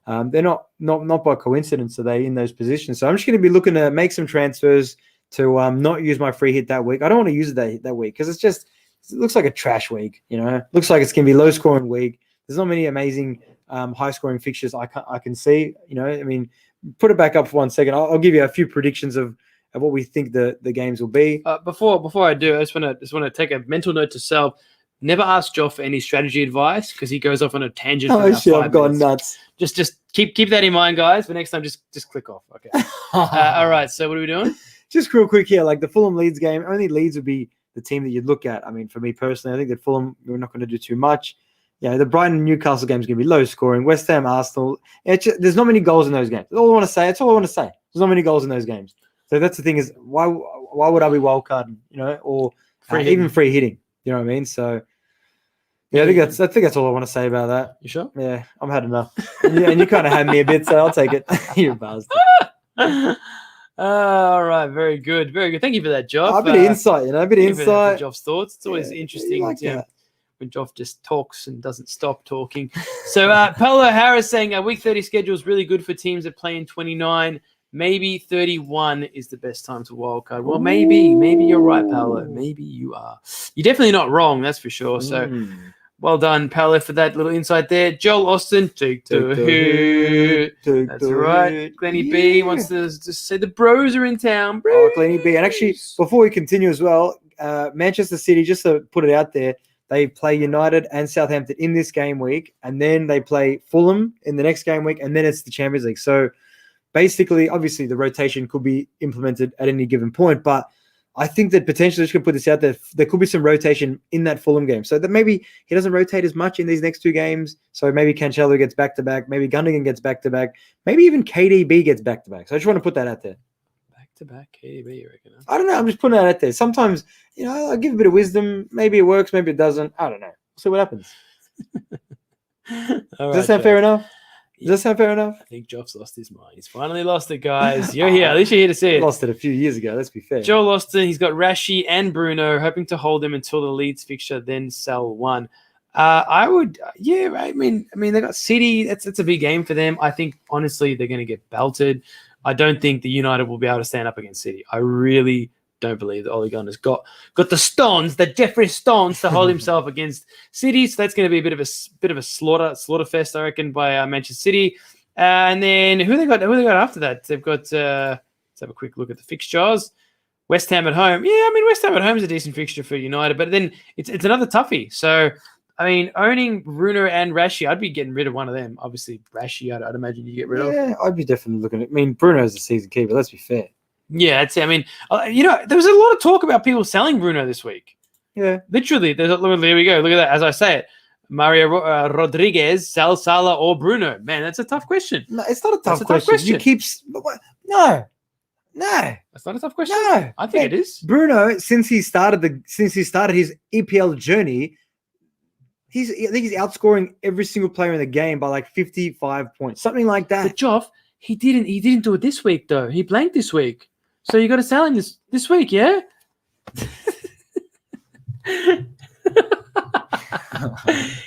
they're not by coincidence are they in those positions. So I'm just going to be looking to make some transfers to not use my free hit that week. I don't want to use it that week because it looks like a trash week. Looks like it's going to be low scoring week. There's not many amazing high scoring fixtures I can see. I mean, put it back up for 1 second. I'll give you a few predictions of what we think the games will be. Before I do, I just want to take a mental note to self. Never ask Joff for any strategy advice because he goes off on a tangent. Oh shit! I've gone nuts. Just keep that in mind, guys. But next time, just click off. Okay. All right. So what are we doing? Just real quick here, like the Fulham Leeds game. Only Leeds would be the team that you'd look at. I mean, for me personally, I think that Fulham, we're not going to do too much. Yeah, the Brighton Newcastle game is going to be low scoring. West Ham Arsenal. There's not many goals in those games. That's all I want to say. That's all I want to say. There's not many goals in those games. So that's the thing is why would I be wildcarding? Or even free hitting. You know what I mean? So. Yeah, I think that's all I want to say about that. You sure? Yeah, I've had enough. And you kind of had me a bit, so I'll take it. You're buzzed. All right, very good, very good. Thank you for that, Joff. A bit of insight, a bit of insight. Joff's thoughts. It's always interesting like when Joff just talks and doesn't stop talking. So, Paolo Harris saying week 30 schedule is really good for teams that play in 29. Maybe 31 is the best time to wildcard. Well, maybe you're right, Paolo. Maybe you are. You're definitely not wrong, that's for sure. So. Well done, Palo, for that little insight there. Joel Austin, take the hit. That's right. Glenny B wants to just say the bros are in town. Oh, Glenny B. And actually, before we continue as well, Manchester City, just to put it out there, they play United and Southampton in this game week, and then they play Fulham in the next game week, and then it's the Champions League. So basically, obviously, the rotation could be implemented at any given point, but I think that potentially, just going to put this out there, there could be some rotation in that Fulham game. So that maybe he doesn't rotate as much in these next two games. So maybe Cancelo gets back-to-back, maybe Gundogan gets back-to-back, maybe even KDB gets back-to-back. So I just want to put that out there. Back-to-back KDB, you reckon? I don't know. I'm just putting that out there. Sometimes, I give a bit of wisdom. Maybe it works. Maybe it doesn't. I don't know. We'll see what happens. Does that sound fair enough? Does that sound fair enough? I think Joff's lost his mind. He's finally lost it, guys. You're here. At least you're here to see it. Lost it a few years ago. Let's be fair. Joel Austin, he's got Rashi and Bruno, hoping to hold them until the Leeds fixture, then sell one. I would, I mean, they got City. That's a big game for them. I think, honestly, they're going to get belted. I don't think the United will be able to stand up against City. I really don't believe that Ole Gunnar's got the stones, the Jeffrey Stones, to hold himself against City. So that's going to be a bit of a slaughter fest, I reckon, by Manchester City. And then who they got after that? They've got. Let's have a quick look at the fixtures. West Ham at home. Yeah, I mean, West Ham at home is a decent fixture for United, but then it's another toughie. So I mean, owning Bruno and Rashi, I'd be getting rid of one of them. Obviously, Rashi, I'd imagine you get rid of. Yeah, I'd be definitely looking at. I mean, Bruno's a season keeper. Let's be fair. Yeah, that's it. I mean, there was a lot of talk about people selling Bruno this week. Yeah, literally. There we go. Look at that. As I say it, Mario Rodriguez, sell Salah or Bruno. Man, that's a tough question. No, it's not a tough question. You keep no. That's not a tough question. No, I think it is. Bruno, since he started his EPL journey, I think he's outscoring every single player in the game by like 55 points, something like that. But Joff, he didn't do it this week though. He blanked this week, so you got to sell him this week, yeah.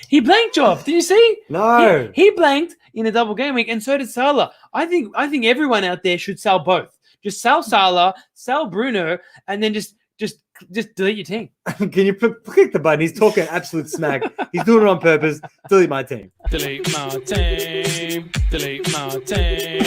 He blanked, Joff. Did you see? No, he blanked in a double game week, and so did Salah. I think everyone out there should sell both. Just sell Salah, sell Bruno, and then just delete your team. Can you click the button? He's talking absolute smack. He's doing it on purpose. Delete my team. Delete my team. Delete my team.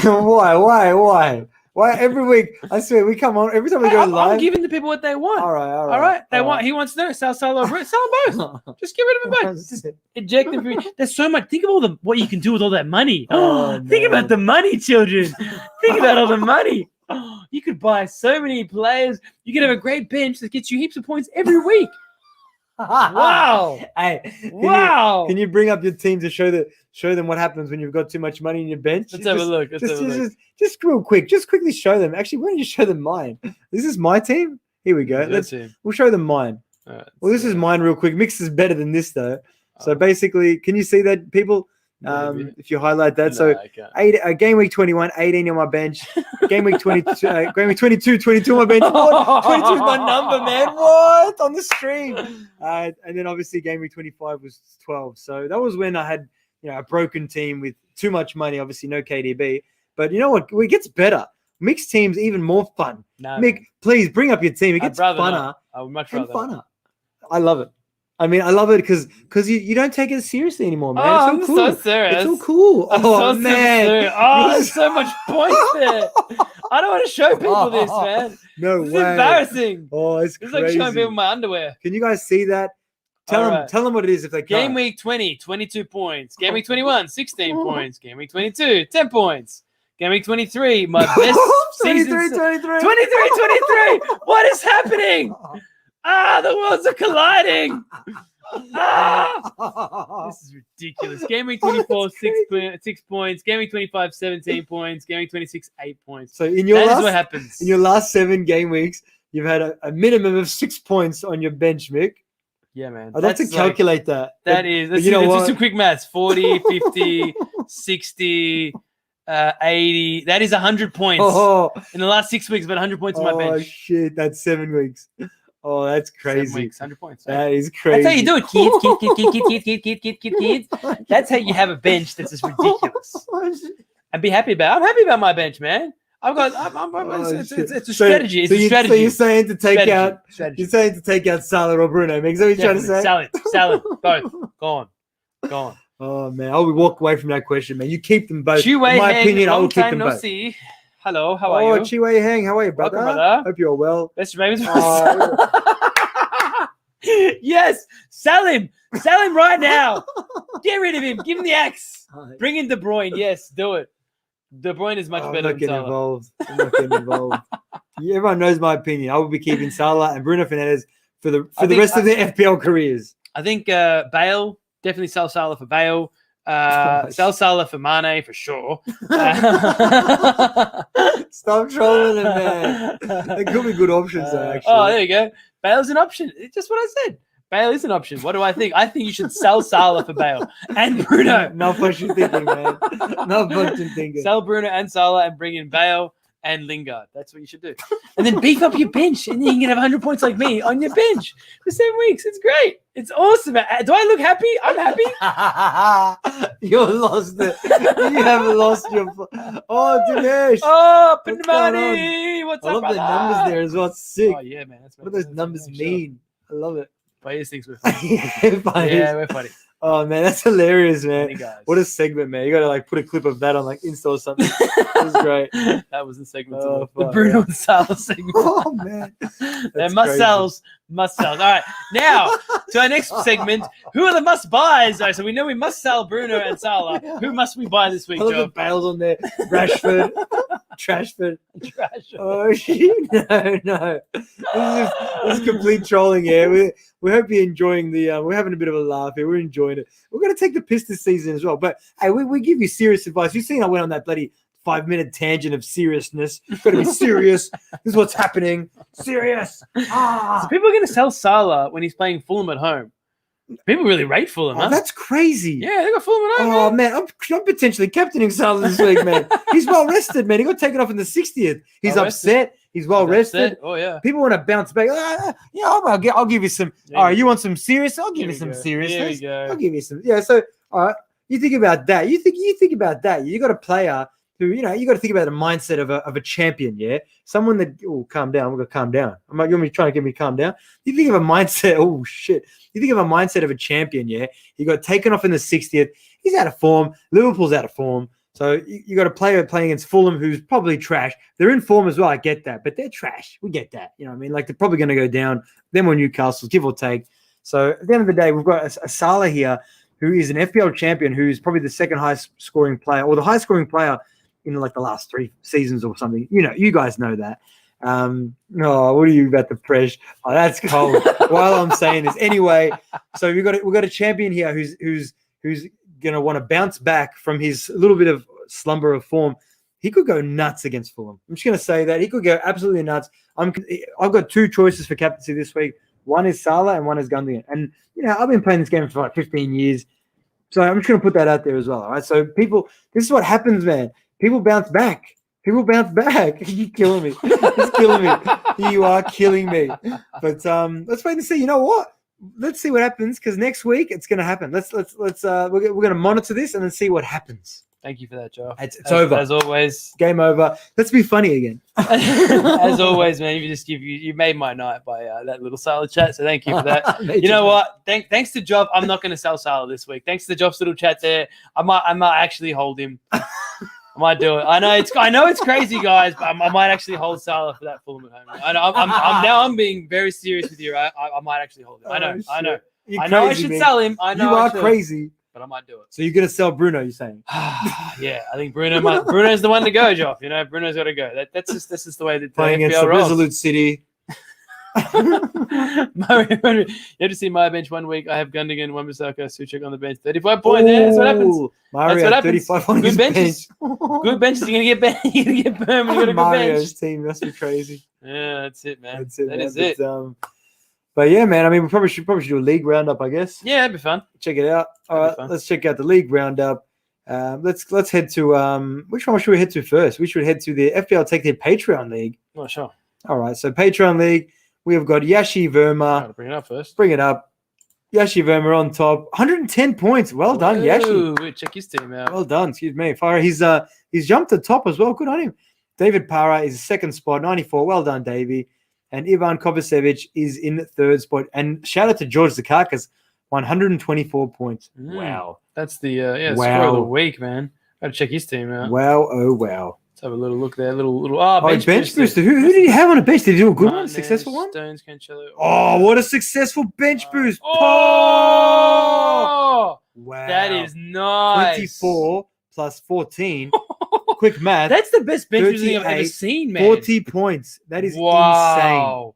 Why? Why every week? I swear we come on every time we go live. I'm giving the people what they want. All right. He wants to know sell Salah, Bruno. Sell them both. Just get rid of them both. Just eject them. There's so much. Think of what you can do with all that money. Think about the money, children. Think about all the money. You could buy so many players. You could have a great bench that gets you heaps of points every week. Wow. Hey, wow. Can you bring up your team to show them what happens when you've got too much money in your bench? Let's have a look. Just real quick. Just quickly show them. Actually, why don't you show them mine? This is my team. Here we go. We'll show them mine. Right, well, this is mine real quick. Mix is better than this though. So basically, can you see that, people? If you highlight that. Game week 21, 18 on my bench. Game week 22, game week 22, 22 on my bench. What? 22 is my number, man. What? On the stream. And then obviously game week 25 was 12. So that was when I had a broken team with too much money. Obviously no KDB. But you know what? It gets better. Mixed teams even more fun. No, Mick, please bring up your team. It gets funner. I would much rather. Funner. I love it. I mean, I love it because you don't take it seriously anymore, man. Oh, it's all cool. So serious. It's all cool. So man. There's so much points there. I don't want to show people this, man. No way. It's embarrassing. Oh, it's crazy. It's like showing people my underwear. Can you guys see that? Tell them what it is if they can't. Game week 20, 22 points. Game week 21, 16 points. Game week 22, 10 points. Game week 23, my best 23. What is happening? The worlds are colliding. This is ridiculous. Game week 24, 6 points. Game week 25, 17 points. Game week 26, 8 points. So that is what happens. In your last 7 game weeks, you've had a minimum of 6 points on your bench, Mick. Yeah, man. I'd have to calculate that. Let's do some quick maths. 40, 50, 60, 80. That is 100 points. In the last 6 weeks, about 100 points on my bench. Oh, shit. That's 7 weeks. Oh, that's crazy. 7 weeks, 100 points. That is crazy. That's how you do it, kids. That's how you have a bench that's just ridiculous. And be happy about it. I'm happy about my bench, man. I've got. It's a strategy. It's so a strategy. So you're saying to take out. Strategy. You're saying to take out Salah or Bruno. Mick, is that what you're trying to say? Salad, both. Go on. Oh man, I will walk away from that question, man. You keep them both. Chiwei In my Hang, opinion, I will long keep time them no both. see. Hello, how are you? Chiwei Hang, how are you, brother? Welcome, brother. Hope you're well. Best Ravens. Yes, sell him right now. Get rid of him. Give him the axe. Bring in De Bruyne. Yes, do it. De Bruyne is much better than Salah. I'm not getting involved. Yeah, everyone knows my opinion. I will be keeping Salah and Bruno Fernandes for the rest of their FPL careers. I think Bale, definitely sell Salah for Bale. Sell Salah for Mane for sure. Stop trolling him, man. There could be good options there, actually. Oh, there you go. Bale's an option. It's just what I said. Bale is an option. What do I think? I think you should sell Salah for Bale and Bruno. Not what you're thinking, man. Not what you're thinking. Sell Bruno and Salah and bring in Bale and Lingard. That's what you should do. And then beef up your bench, and then you can have 100 points like me on your bench for 7 weeks. It's great. It's awesome. Do I look happy? I'm happy. You lost it. You haven't lost your. Oh, Dinesh. Oh, What's Pinamani. What's I up, love the brother? numbers there as well. It's sick. Oh, yeah, man. What do those numbers mean? I love it. Players thinks we're funny. Funny. Yeah, we're funny. Oh man, that's hilarious, man. Funny guys. What a segment, man. You gotta like put a clip of that on like Insta or something. That was great. That was the segment. Oh, the fuck, Bruno yeah. and Salah segment. Oh man. They're That's must crazy. sells. All right, now to our next segment. Who are the must buys? All right, so we know we must sell Bruno and Salah. Who must we buy this week, I love Joe? the Bales on there. Rashford. Trashford. Trash. Oh shit. No. This is complete trolling here. We hope you're enjoying we're having a bit of a laugh here. We're enjoying it. We're gonna take the piss this season as well. But hey, we give you serious advice. You've seen I went on that bloody 5-minute tangent of seriousness. Got to be serious. This is what's happening. Serious. So people are going to sell Salah when he's playing Fulham at home. People really rate Fulham, huh? That's crazy. Yeah, they got Fulham at home. Oh man. man, I'm potentially captaining Salah this week, man. He's well rested, man. He got taken off in the 60th. He's Well upset. He's well rested. Oh yeah. People want to bounce back. Yeah, I'll give you some. There All right, you you want some serious? I'll give Here you some we go. seriousness. Here we go. I'll give you some. Yeah. So, all right, you think about that. You think about that. You got a player who, you got to think about the mindset of a champion. Yeah, someone that. Oh, calm down. We're gonna calm down. You want me trying to get me calm down? You think of a mindset. Oh shit. You think of a mindset of a champion. Yeah, he got taken off in the 60th. He's out of form. Liverpool's out of form. So you got a player playing against Fulham who's probably trash. They're in form as well. I get that, but they're trash. We get that. You know what I mean? Like they're probably going to go down. Then we're Newcastle, give or take. So at the end of the day, we've got a Salah here who is an FPL champion, who's probably the second highest scoring player or the highest scoring player in like the last 3 seasons or something. You guys know that. No, what are you about to press? Oh, that's cold. While I'm saying this, anyway. So we've got a champion here who's going to want to bounce back from his little bit of slumber of form. He could go nuts against Fulham. I'm just going to say that. He could go absolutely nuts. I've got 2 choices for captaincy this week. One is Salah and one is Gundogan. And, I've been playing this game for like 15 years. So I'm just going to put that out there as well. All right. So this is what happens, man. People bounce back. You're killing me. It's killing me. You are killing me. But let's wait and see. You know what? Let's see what happens, because next week it's going to happen. Let's we're going to monitor this and then see what happens. Thank you for that, Joe. It's over. As always. Game over. Let's be funny again. As always, man. You made my night by that little Salah chat. So thank you for that. You know what? Thanks to Job, I'm not going to sell Salah this week. Thanks to Job's little chat there. I might actually hold him. I might do it. I know it's crazy, guys, but I might actually hold Salah for that Fulham at home. I'm being very serious with you. I might actually hold him. I know. You're I know crazy, I should man. sell him. I know you I are should, crazy. but I might do it. So you're going to sell Bruno, you're saying? Yeah, I think Bruno's the one to go, Joff. Bruno's got to go. That's just the way that Playing the against FPL the rolls. Resolute City. You have to see my bench 1 week. I have Gundogan, Wan-Bissaka, Suchek on the bench. 35 points. Yeah, that's what happens. Mario, That's what happens. 35 on Good his benches. bench. Good benches. You're gonna get you're gonna get burned when you got a good Mario's bench. team must be crazy. Yeah, that's it, man. That's it. That man. is it. But yeah, man. I mean, we probably should do a league roundup, I guess. Yeah, it'd be fun. Check it out. All That'd right, be fun. let's check out the league roundup. Let's head to which one should we head to first? We should head to the FPL Take Their Patreon League. Oh, sure. All right, so Patreon League, we have got Yashi Verma. Gotta bring it up first. Bring it up. Yashi Verma on top, 110 points. Well done, Yashi. Check his team out. Well done. Excuse me. Fire. He's jumped to top as well. Good on him. David Para is second spot, 94. Well done, Davey. And Ivan Kovacevic is in third spot. And shout out to George Zakakis, 124 points. Wow. That's the Wow. score of the week, man. Gotta check his team out. Wow, oh wow. Let's have a little look there. Little bench booster. Who did he have on a bench? Did he do a good one? Martinez, Successful one? Stones, Cancelo. Oh, what a successful bench boost. Oh! Wow. That is nice. 24 plus 14. Quick math. That's the best bench boosting I've ever 38, seen, man. 40 points. That is insane.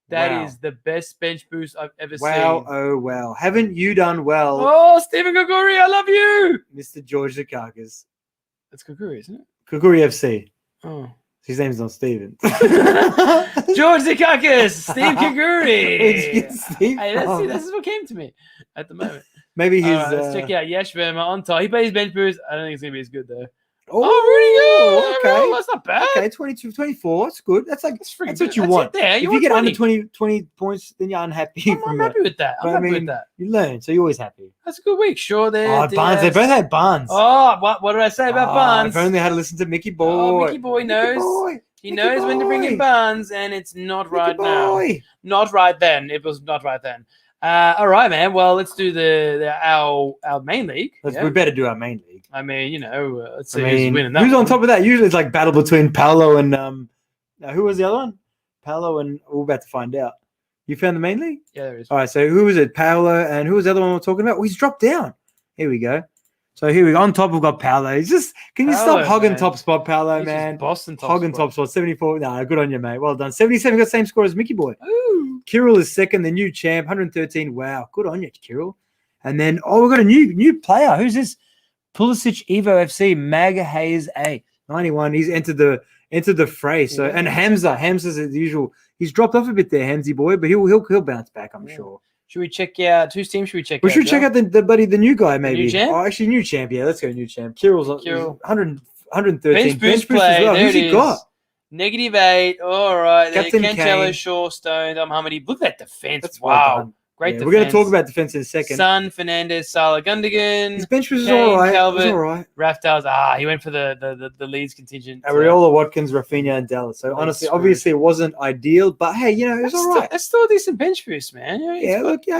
That Wow. is the best bench boost I've ever Wow, seen. oh wow. Haven't you done well, Oh, Stephen Gaguri, I love you. Mr. George Zakakis? That's Gaguri, isn't it? Kaguri FC. Oh. His name's not Steven. George Zakakis, Steve Kaguri. It's Steve. Hey, this is what came to me at the moment. Maybe his. All right, let's check out Yash Verma on top. He plays bench boost. I don't think it's going to be as good, though. Oh, Really good. okay. Well, that's not bad. Okay, 22, 24. It's good. That's like That's, freaking that's what good. you That's want. it there. If you want get 20. under 20 points, then you're unhappy. I'm happy with that. I'm But I happy mean, with that. You learn, so you're always happy. That's a good week. Sure, there. Oh, Barnes. They both had Barnes. Oh, what did I say about Barnes? If only had to listen to Mickey Boy. Oh, Mickey Boy knows. He Mickey knows when to bring in Boy. Barnes, and it's not right Mickey now. Boy. Not right then. It was not right then. All right, man. Well, let's do our main league. We better do our main league. I mean, let's see who's winning that. Who's on one. top of that? Usually it's like battle between Paolo and who was the other one? Paolo and we're about to find out. You found the main league? Yeah, there is. All right, so who was it? Paolo and who was the other one we're talking about? Oh, he's dropped down. Here we go. So here we go. On top we've got Paolo. He's just can you Paolo, stop hogging man. top spot, Paolo, He's just man? Boston top Hogging spot. top spot, 74. Nah, good on you, mate. Well done. 77 got the same score as Mickey Boy. Ooh. Kirill is second, the new champ, 113. Wow, good on you, Kirill. And then we've got a new player. Who's this? Pulisic Evo FC Mag Hayes A 91. He's entered the fray. So and Hamza's as usual. He's dropped off a bit there, Hamzy boy, but he'll bounce back, I'm sure. Should we check out whose team? Should we check out? We should check out the new guy maybe. new champ? Oh, actually, new champ. Yeah, let's go new champ. Kirill's 113. Bench boost play. as well. There Who's it he is. got? -8. All right. Captain Cancelo, Kane. Shaw, Stone, Hamidi. Look at that defense. That's well wow. done. Great Yeah, defense. we're going to talk about defense in a second. Son, Fernandez, Salah, Gundogan. His bench was Kane, all right. It Calvert. was all right. Raftals. He went for the Leeds contingent. Areola, Watkins, Rafinha, and Dallas. So honestly, screwed. obviously, it wasn't ideal, but hey, it was all right. That's still a decent bench boost, man.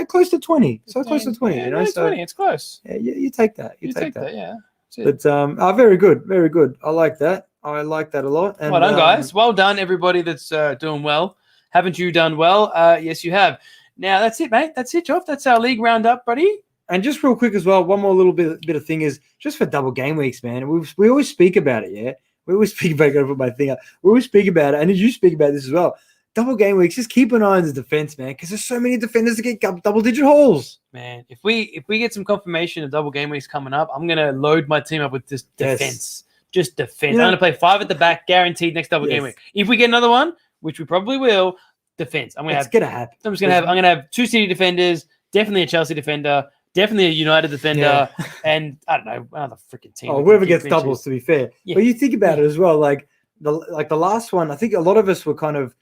Close to 20. So close to 20. Yeah, So 20. It's close. yeah, you take that. You take take that. Yeah. That's it. But very good, very good. I like that. I like that a lot. And, Well done, guys. Well done, everybody that's doing well. Haven't you done well? Yes, you have. Now, that's it, mate. That's it, Joff. That's our league roundup, buddy. And just real quick as well, one more little bit of thing is just for double game weeks, man. We always speak about it, yeah. We always speak about. Gotta put my thing up. We always speak about it, and you speak about this as well. Double game weeks, just keep an eye on the defense, man, because there's so many defenders that get double-digit hauls. Man, if we get some confirmation of double game weeks coming up, I'm gonna load my team up with this Yes. defense. Just defense. Yeah. I'm gonna play 5 at the back, guaranteed next double game Yes. week. If we get another one, which we probably will, defense. I'm It's gonna happen. I'm gonna have 2 City defenders, definitely a Chelsea defender, definitely a United defender, and I don't know, another freaking team. Oh, whoever Keep gets benches. doubles, to be fair. Yeah. But you think about it as well, like the last one. I think a lot of us were kind of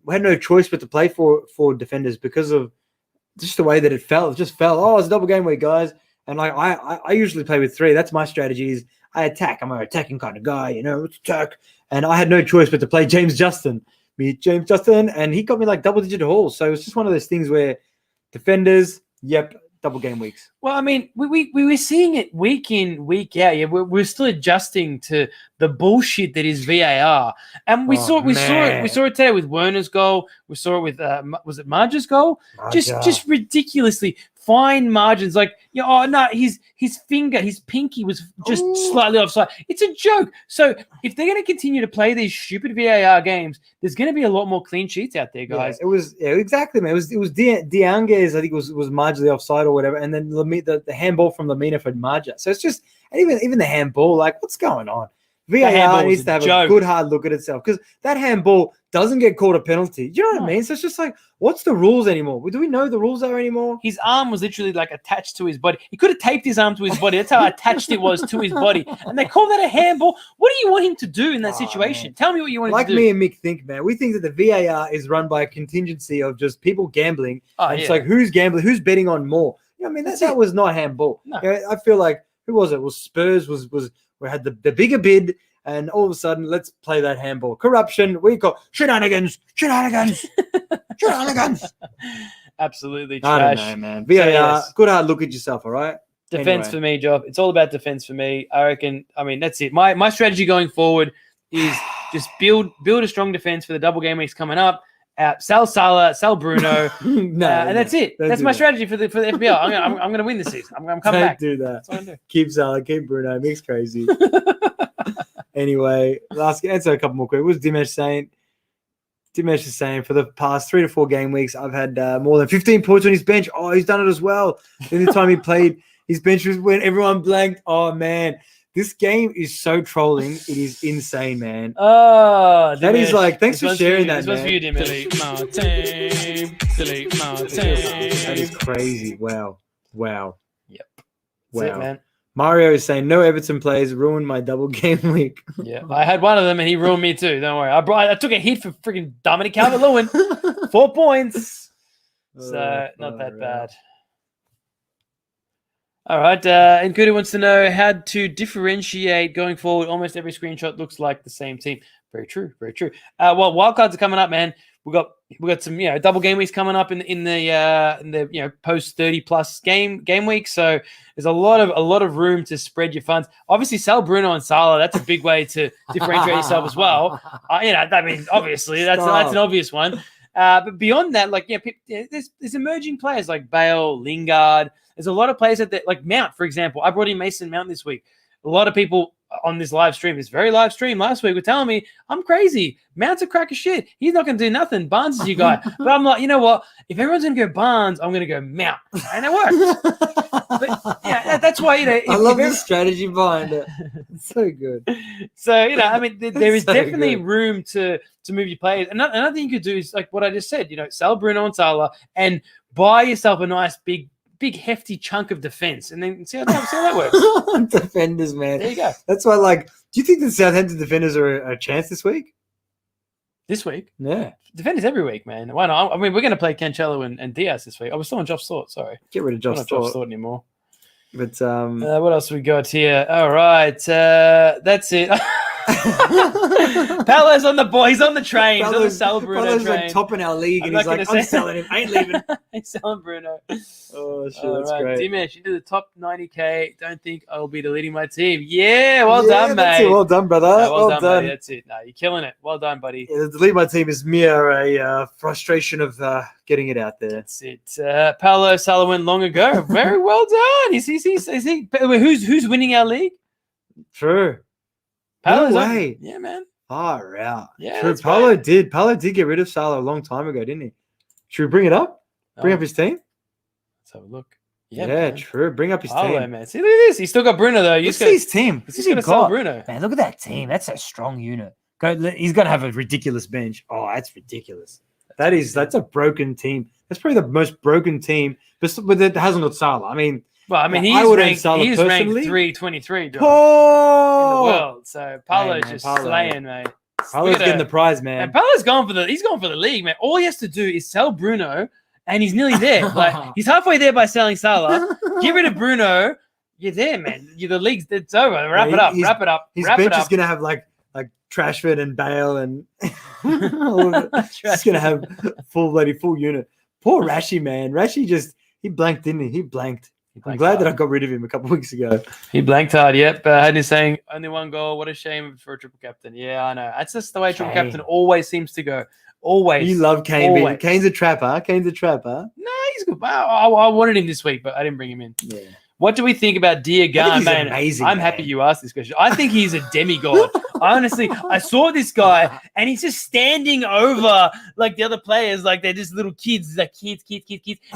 we had no choice but to play for defenders because of just the way that it fell. It just fell. Oh, it's a double game week, guys. And like I usually play with 3. That's my strategy. Is I attack. I'm an attacking kind of guy, it's attack. And I had no choice but to play James Justin, and he got me like double-digit hauls. So it's just one of those things where defenders, double game weeks. Well, I mean, we were seeing it week in, week out. Yeah, we're still adjusting to the bullshit that is VAR, and we saw it today with Werner's goal. We saw it with was it Marge's goal? Just ridiculously fine margins. Like, his finger, his pinky was just slightly offside. It's a joke. So if they're going to continue to play these stupid VAR games, there's going to be a lot more clean sheets out there, guys. Yeah, it was exactly, man. It was Dianguez, I think was marginally offside or whatever, and then the handball from Lamina for Marja. So it's just even the handball, like what's going on? VAR needs to have a good hard look at itself because that handball doesn't get called a penalty. You know what I mean? So it's just like, what's the rules anymore? Do we know the rules are anymore? His arm was literally like attached to his body. He could have taped his arm to his body. That's how attached it was to his body. And they call that a handball. What do you want him to do in that situation? Man. Tell me what you want him to do. Like me and Mick think, man. We think that the VAR is run by a contingency of just people gambling. It's like, who's gambling? Who's betting on more? I mean, that was not handball. No. I feel like, who was it? Well, Spurs had the bigger bid, and all of a sudden, let's play that handball. Corruption. We call shenanigans. Absolutely I trash. don't know, man. VAR, yes. good hard look at yourself, all right? Defense Anyway. for me, Job. It's all about defense for me. I reckon. I mean, that's it. My strategy going forward is just build a strong defense for the double game weeks coming up. Sell Salah, sell Bruno, and that's it. That's my strategy for the FPL. I'm gonna win this season. I'm coming back. Do that. That's what I'm doing. Keep Salah, keep Bruno. Mick's crazy. Anyway, answer a couple more quick. What was Dimesh saying? Dimesh is saying for the past 3 to 4 game weeks, I've had more than 15 points on his bench. Oh, he's done it as well. Then the time he played, his bench was when everyone blanked. Oh man, this game is so trolling. It is insane, man. Oh, that is like, thanks this for sharing that, This man. one's for you, Dimesh. Martin. That is crazy. Wow. Yep. Wow. That's it, man. Mario is saying no Everton players ruined my double game week. Yeah, I had one of them and he ruined me too. Don't worry. I took a hit for freaking Dominic Calvert-Lewin. 4 points. So not that bad. All right. And Kuda wants to know how to differentiate going forward. Almost every screenshot looks like the same team. Very true. Very true. Well, wildcards are coming up, man. We got some double game weeks coming up in the post 30+ game week. So there's a lot of room to spread your funds. Obviously, sell Bruno and Salah. That's a big way to differentiate yourself as well. I mean, obviously that's an obvious one. But beyond that, there's emerging players like Bale, Lingard. There's a lot of players that like Mount, for example. I brought in Mason Mount this week. A lot of people on this very live stream last week were telling me I'm crazy. Mount's a crack of shit. He's not going to do nothing. Barnes is your guy. But I'm like, you know what? If everyone's going to go Barnes, I'm going to go Mount. And it works. But yeah, that's why, I love the strategy behind it. It's so good. So, I mean, there is so definitely good. room to move your players. Another thing you could do is like what I just said, sell Bruno and Salah and buy yourself a nice big hefty chunk of defense and then see how that works. Defenders, man. There you go. That's why, do you think the Southampton defenders are a chance this week? This week? Yeah. Defenders every week, man. Why not? I mean, we're going to play Cancelo and Diaz this week. I was still on Josh Thought, sorry. Get rid of Josh Not Josh Thought anymore. But what else we got here? All right. That's it. Paolo's on the boy. He's on the train. He's on the sell Bruno train. Like topping our league, and he's like, I'm selling him. I ain't leaving. He's selling Bruno. Oh, shit. That's great. Dimesh, you did the top 90K. Don't think I'll be deleting my team. Yeah, well done, mate. Well done, brother. No, well done, done. buddy. That's it. No, you're killing it. Well done, buddy. Yeah, delete my team is mere a frustration of getting it out there. That's it. Paolo Salah went long ago. Very well done. Is he? Who's winning our league? True. Paolo's No way. Yeah, man. Far out. Yeah, True. Paolo did get rid of Salah a long time ago, didn't he? Should we bring it up? Bring up his team? Let's have a look. Yeah, true. Bring up his Paolo, team. Man. See, look at this. He's still got Bruno, though. Let's see his team. He's going to sell Bruno. Man, look at that team. That's a strong unit. He's going to have a ridiculous bench. Oh, that's ridiculous. That's a broken team. That's probably the most broken team, but it hasn't got Salah. I mean, he's ranked 323 in the world. So Paolo's just slaying, mate. Paolo's getting the prize, man. And Paolo's gone for the league, man. All he has to do is sell Bruno, and he's nearly there. He's halfway there by selling Salah. Get rid of Bruno, you're there, man. The league's it's over. Wrap it up. His bench is gonna have like Trashford and Bale and all of it. He's gonna have full unit. Poor Rashi, man. Rashi he blanked, didn't he? He blanked. I'm glad that I got rid of him a couple of weeks ago. He blanked hard, yep. Hadney's saying only 1 goal. What a shame for a triple captain. Yeah, I know. That's just the way triple captain always seems to go. Always. You love Kane. Kane's a trapper. No, he's good. I wanted him this week, but I didn't bring him in. Yeah. What do we think about Diagan, man? Amazing, I'm happy you asked this question. I think he's a demigod. Honestly, I saw this guy and he's just standing over like the other players, like they're just little kids, like kids.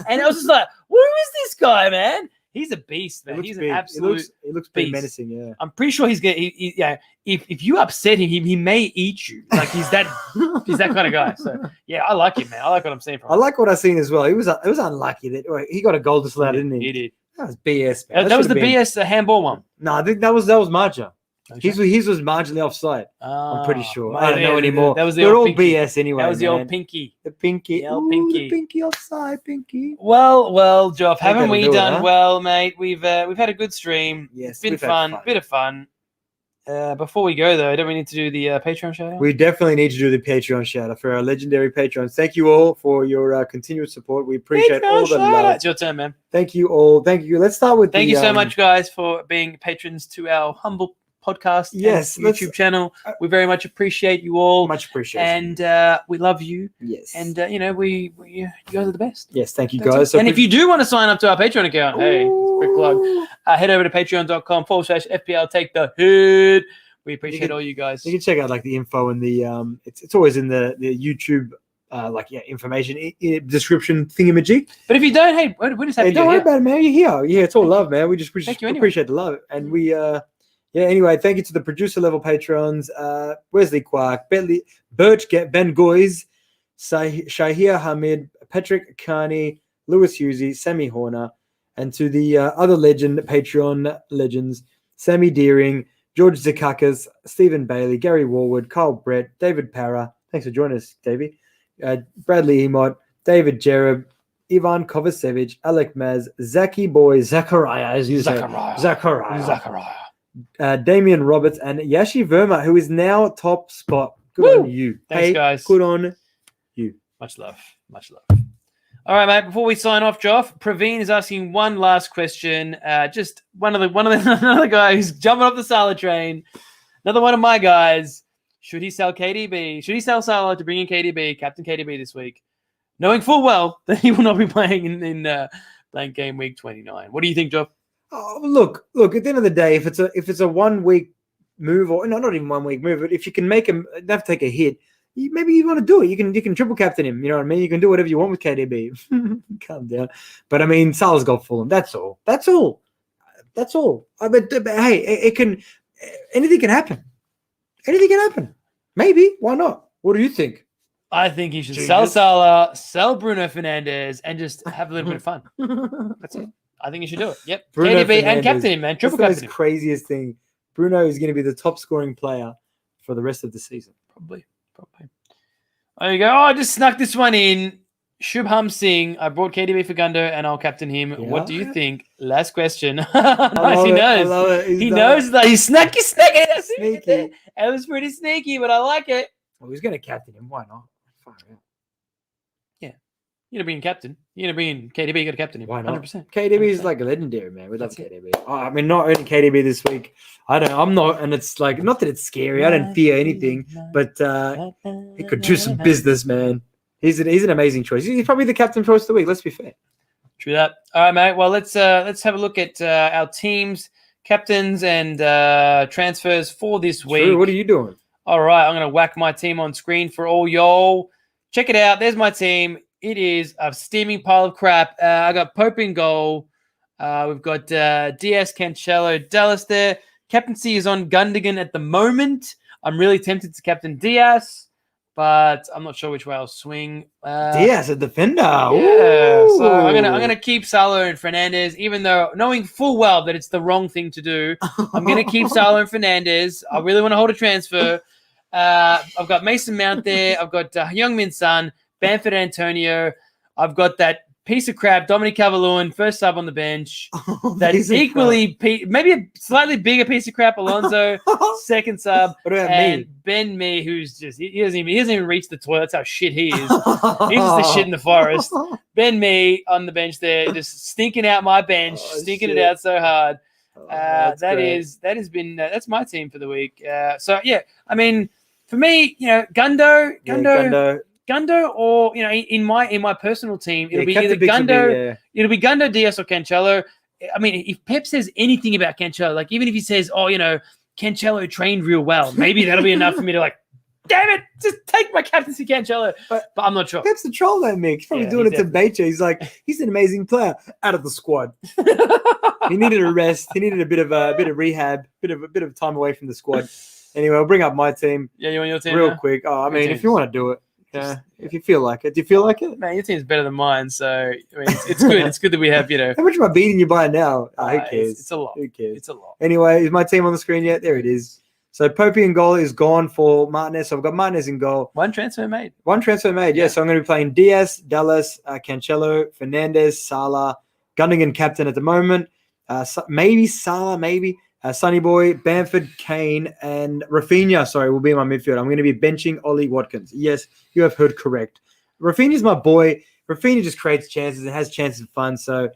And I was just like, who is this guy, man? He's a beast, man. He's an absolute He looks pretty beast. menacing, yeah. I'm pretty sure he's gonna. If you upset him, he may eat you. Like he's that kind of guy. So yeah, I like him, man. I like what I'm seeing from him. I like what I've seen as well. It was unlucky that he got a goal disallowed, didn't he? He did. That was BS, man. That was the BS handball one. No, I think that was Marja. Okay. His was marginally offside. I'm pretty sure. I don't know anymore. That was They're all BS anyway. That was the man. old pinky. The pinky. The old pinky. The pinky offside, pinky. Well, Joff, haven't we do it, done huh? well, mate? We've had a good stream. Yes, it's been fun. Bit of fun. Before we go, though, don't we need to do the Patreon shout out? We definitely need to do the Patreon shout out for our legendary patrons. Thank you all for your continued support. We appreciate all the love. It's your turn, man. Thank you all. Thank you. Let's start with Thank you so much, guys, for being patrons to our humble podcast Yes, and YouTube channel. We very much appreciate you all. Much appreciated. And we love you. Yes. And, you guys are the best. Yes, thank you, That's guys. it. And if you do want to sign up to our Patreon account, hey, quick plug, head over to patreon.com/FPL Take the Hit. We appreciate all you guys. You can check out like the info and the it's always in the YouTube information description thingamajig. But if you don't, hey, we're just happy Hey, don't worry about it, man. You're here. Yeah, it's all love, man. We just Thank you anyway. appreciate the love, and we anyway, thank you to the producer level patrons, Wesley Quark, Bert Ben Goys, Shahir Hamid, Patrick Carney, Lewis Husey, Sammy Horner, and to the other Patreon legends, Sammy Deering, George Zakakas, Stephen Bailey, Gary Warwood, Carl Brett, David Parra. Thanks for joining us, Davey. Bradley Emott, David Jereb, Ivan Kovacevic, Alec Maz, Zaki Boy, Zachariah, as you say. Zachariah. Damian Roberts, and Yashi Verma, who is now top spot. Good on you. Thanks, guys. Good on you. Much love. Much love. All right, mate. Before we sign off, Joff, Praveen is asking one last question. Just another guy who's jumping off the Salah train. Another one of my guys. Should he sell KDB? Should he sell Salah to bring in KDB, Captain KDB this week, knowing full well that he will not be playing in playing game week 29? What do you think, Joff? Oh, look. At the end of the day, if it's a 1 week move, or no, not even 1 week move, but if you can make him have to take a hit. Maybe you want to do it. You can triple captain him. You know what I mean? You can do whatever you want with KDB. Calm down. But I mean, Salah's got Fulham. That's all. But hey, anything can happen. Anything can happen. Maybe. Why not? What do you think? I think he should sell Salah, sell Bruno Fernandes, and just have a little bit of fun. That's it. I think you should do it. Yep. Bruno KDB Fernandes. and captain him, man. Triple That's captain the him. craziest thing. Bruno is going to be the top scoring player for the rest of the season. Probably. There you go. Oh, I just snuck this one in. Shubham Singh. I brought KDB for Gundo, and I'll captain him. Yeah. What do you think? Last question. Nice. He knows. I love it. He knows that. He snuck it. Sneaky. It was pretty sneaky, but I like it. Well, he's going to captain him. Why not? Far out. You're going to be in captain. You're going to be in KDB. You got to captain him. Why not? 100%. KDB is like a legendary, man. We love KDB. I mean, not only KDB this week. I'm not, and it's like, not that it's scary. I don't fear anything, but he could do some business, man. He's an amazing choice. He's probably the captain choice of the week. Let's be fair. True that. All right, mate. Well, let's have a look at our teams, captains, and transfers for this week. True. What are you doing? All right, I'm going to whack my team on screen for all y'all. Check it out. There's my team. It is a steaming pile of crap. I got Pope in goal. We've got Diaz, Cancelo, Dallas there. Captaincy is on Gundogan at the moment. I'm really tempted to captain Diaz, but I'm not sure which way I'll swing. Diaz, a defender. Yeah, Ooh. so I'm gonna keep Salah and Fernandes, even though knowing full well that it's the wrong thing to do. I'm gonna keep Salah and Fernandes. I really want to hold a transfer. I've got Mason Mount there. I've got Heung-min Son, Bamford Antonio. I've got that piece of crap, Dominic Calvert-Lewin, first sub on the bench. That is equally, maybe a slightly bigger piece of crap, Alonso, second sub. What about and me? Ben Mee, who's just, he doesn't even reach the toilet. That's how shit he is. He's just the shit in the forest. Ben Mee on the bench there, just stinking out my bench, stinking it out so hard. That's my team for the week. So yeah, I mean, for me, Gundo, or in my personal team, it'll be either Gundo, it'll be Gundo, Diaz, or Cancelo. I mean, if Pep says anything about Cancelo, like even if he says, Cancelo trained real well, maybe that'll be enough for me to damn it, just take my captaincy Cancelo. But I'm not sure. Pep's the troll though, Mick. He's probably doing it to Becher. He's like, he's an amazing player out of the squad. He needed a rest. He needed a bit of rehab, bit of time away from the squad. Anyway, I'll bring up my team. Yeah, you want your team real now? quick. Oh, I mean, if you want to do it, if you feel like it. Do you feel like it? Man, your team's better than mine, so I mean, it's good. It's good that we have, How much am I beating you by now? Who cares? It's a lot. Who cares? It's a lot. Anyway, is my team on the screen yet? There it is. So Popey in goal is gone for Martinez. So I've got Martinez in goal. One transfer made. Yeah. So I'm going to be playing Diaz, Dallas, Cancelo, Fernandes, Salah, Gundogan captain at the moment. Maybe Salah, maybe. Sonny Boy, Bamford, Kane, and Rafinha, will be in my midfield. I'm going to be benching Ollie Watkins. Yes, you have heard correct. Rafinha's my boy. Rafinha just creates chances and has chances of fun. So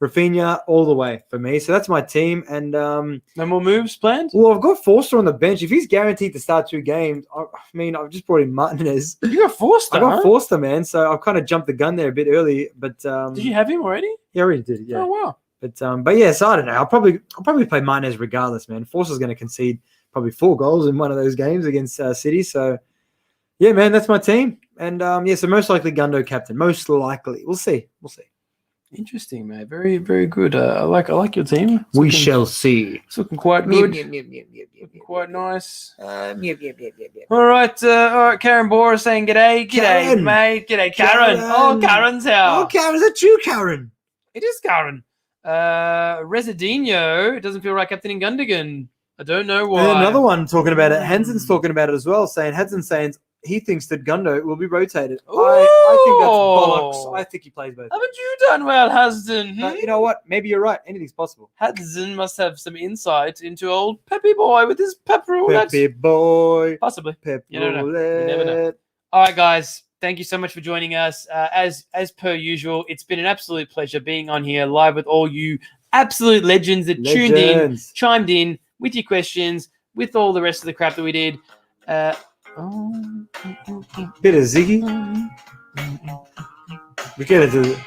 Rafinha all the way for me. So that's my team. And no more moves planned? well, I've got Forster on the bench. If he's guaranteed to start 2 games, I've just brought in Martinez. You got Forster, I got Forster, man. So I've kind of jumped the gun there a bit early. But did you have him already? Yeah, I already did it. Yeah. Oh wow. But yeah, so I don't know. I'll probably play Martinez regardless, man. Forster's going to concede probably 4 goals in one of those games against City. So yeah, man, that's my team. And so most likely Gundo captain. Most likely, we'll see. Interesting, mate. Very, very good. I like your team. We shall see. It's looking quite good. Looking quite nice. All right, Karen Bora saying g'day, Karen. mate, g'day, Karen. Karen. Oh, Karen's house. Oh, Karen, is that you, Karen? It is Karen. Residinho, it doesn't feel right captaining Gundogan. I don't know why. And another one talking about it. Hansen's talking about it as well, saying he thinks that Gundo will be rotated. I think that's bollocks. I think he plays both. Haven't you done well, Hasden? You know what? Maybe you're right. Anything's possible. Hasden must have some insight into old Peppy boy with his pep roulette. Peppy boy. Possibly. Pep You don't know. roulette. You never know. All right, guys. Thank you so much for joining us. As per usual, it's been an absolute pleasure being on here live with all you absolute legends that tuned in, chimed in with your questions, with all the rest of the crap that we did. Bit of Ziggy. We get it.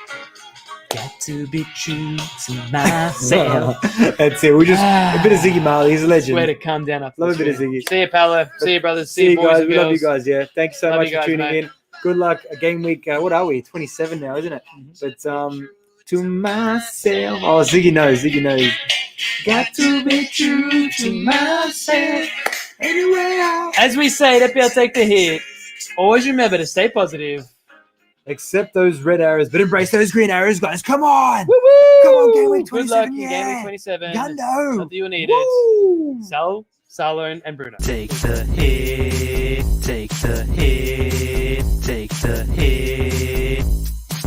Got to be true to myself. That's it. We just a bit of Ziggy Marley. He's a legend. Swear to calm down after Love a this bit of video. Ziggy. See you, Palo. See you, brothers. See you boys guys. and We girls. love you guys. Yeah. Thank you so Love much you guys, for tuning mate. in. Good luck. Game week. What are we? 27 now, isn't it? But to myself. Oh, Ziggy knows. Got to be true to myself. Anyway. As we say at FPL Take the Hit, always remember to stay positive. Accept those red arrows, but embrace those green arrows, guys. Come on. Woo-woo! Come on, Game Week Good luck 27. in Game Week 27. Gundo. Not that you'll need Woo! it. Sal, Salone, and Bruno. Take the hit, take the hit, take the hit.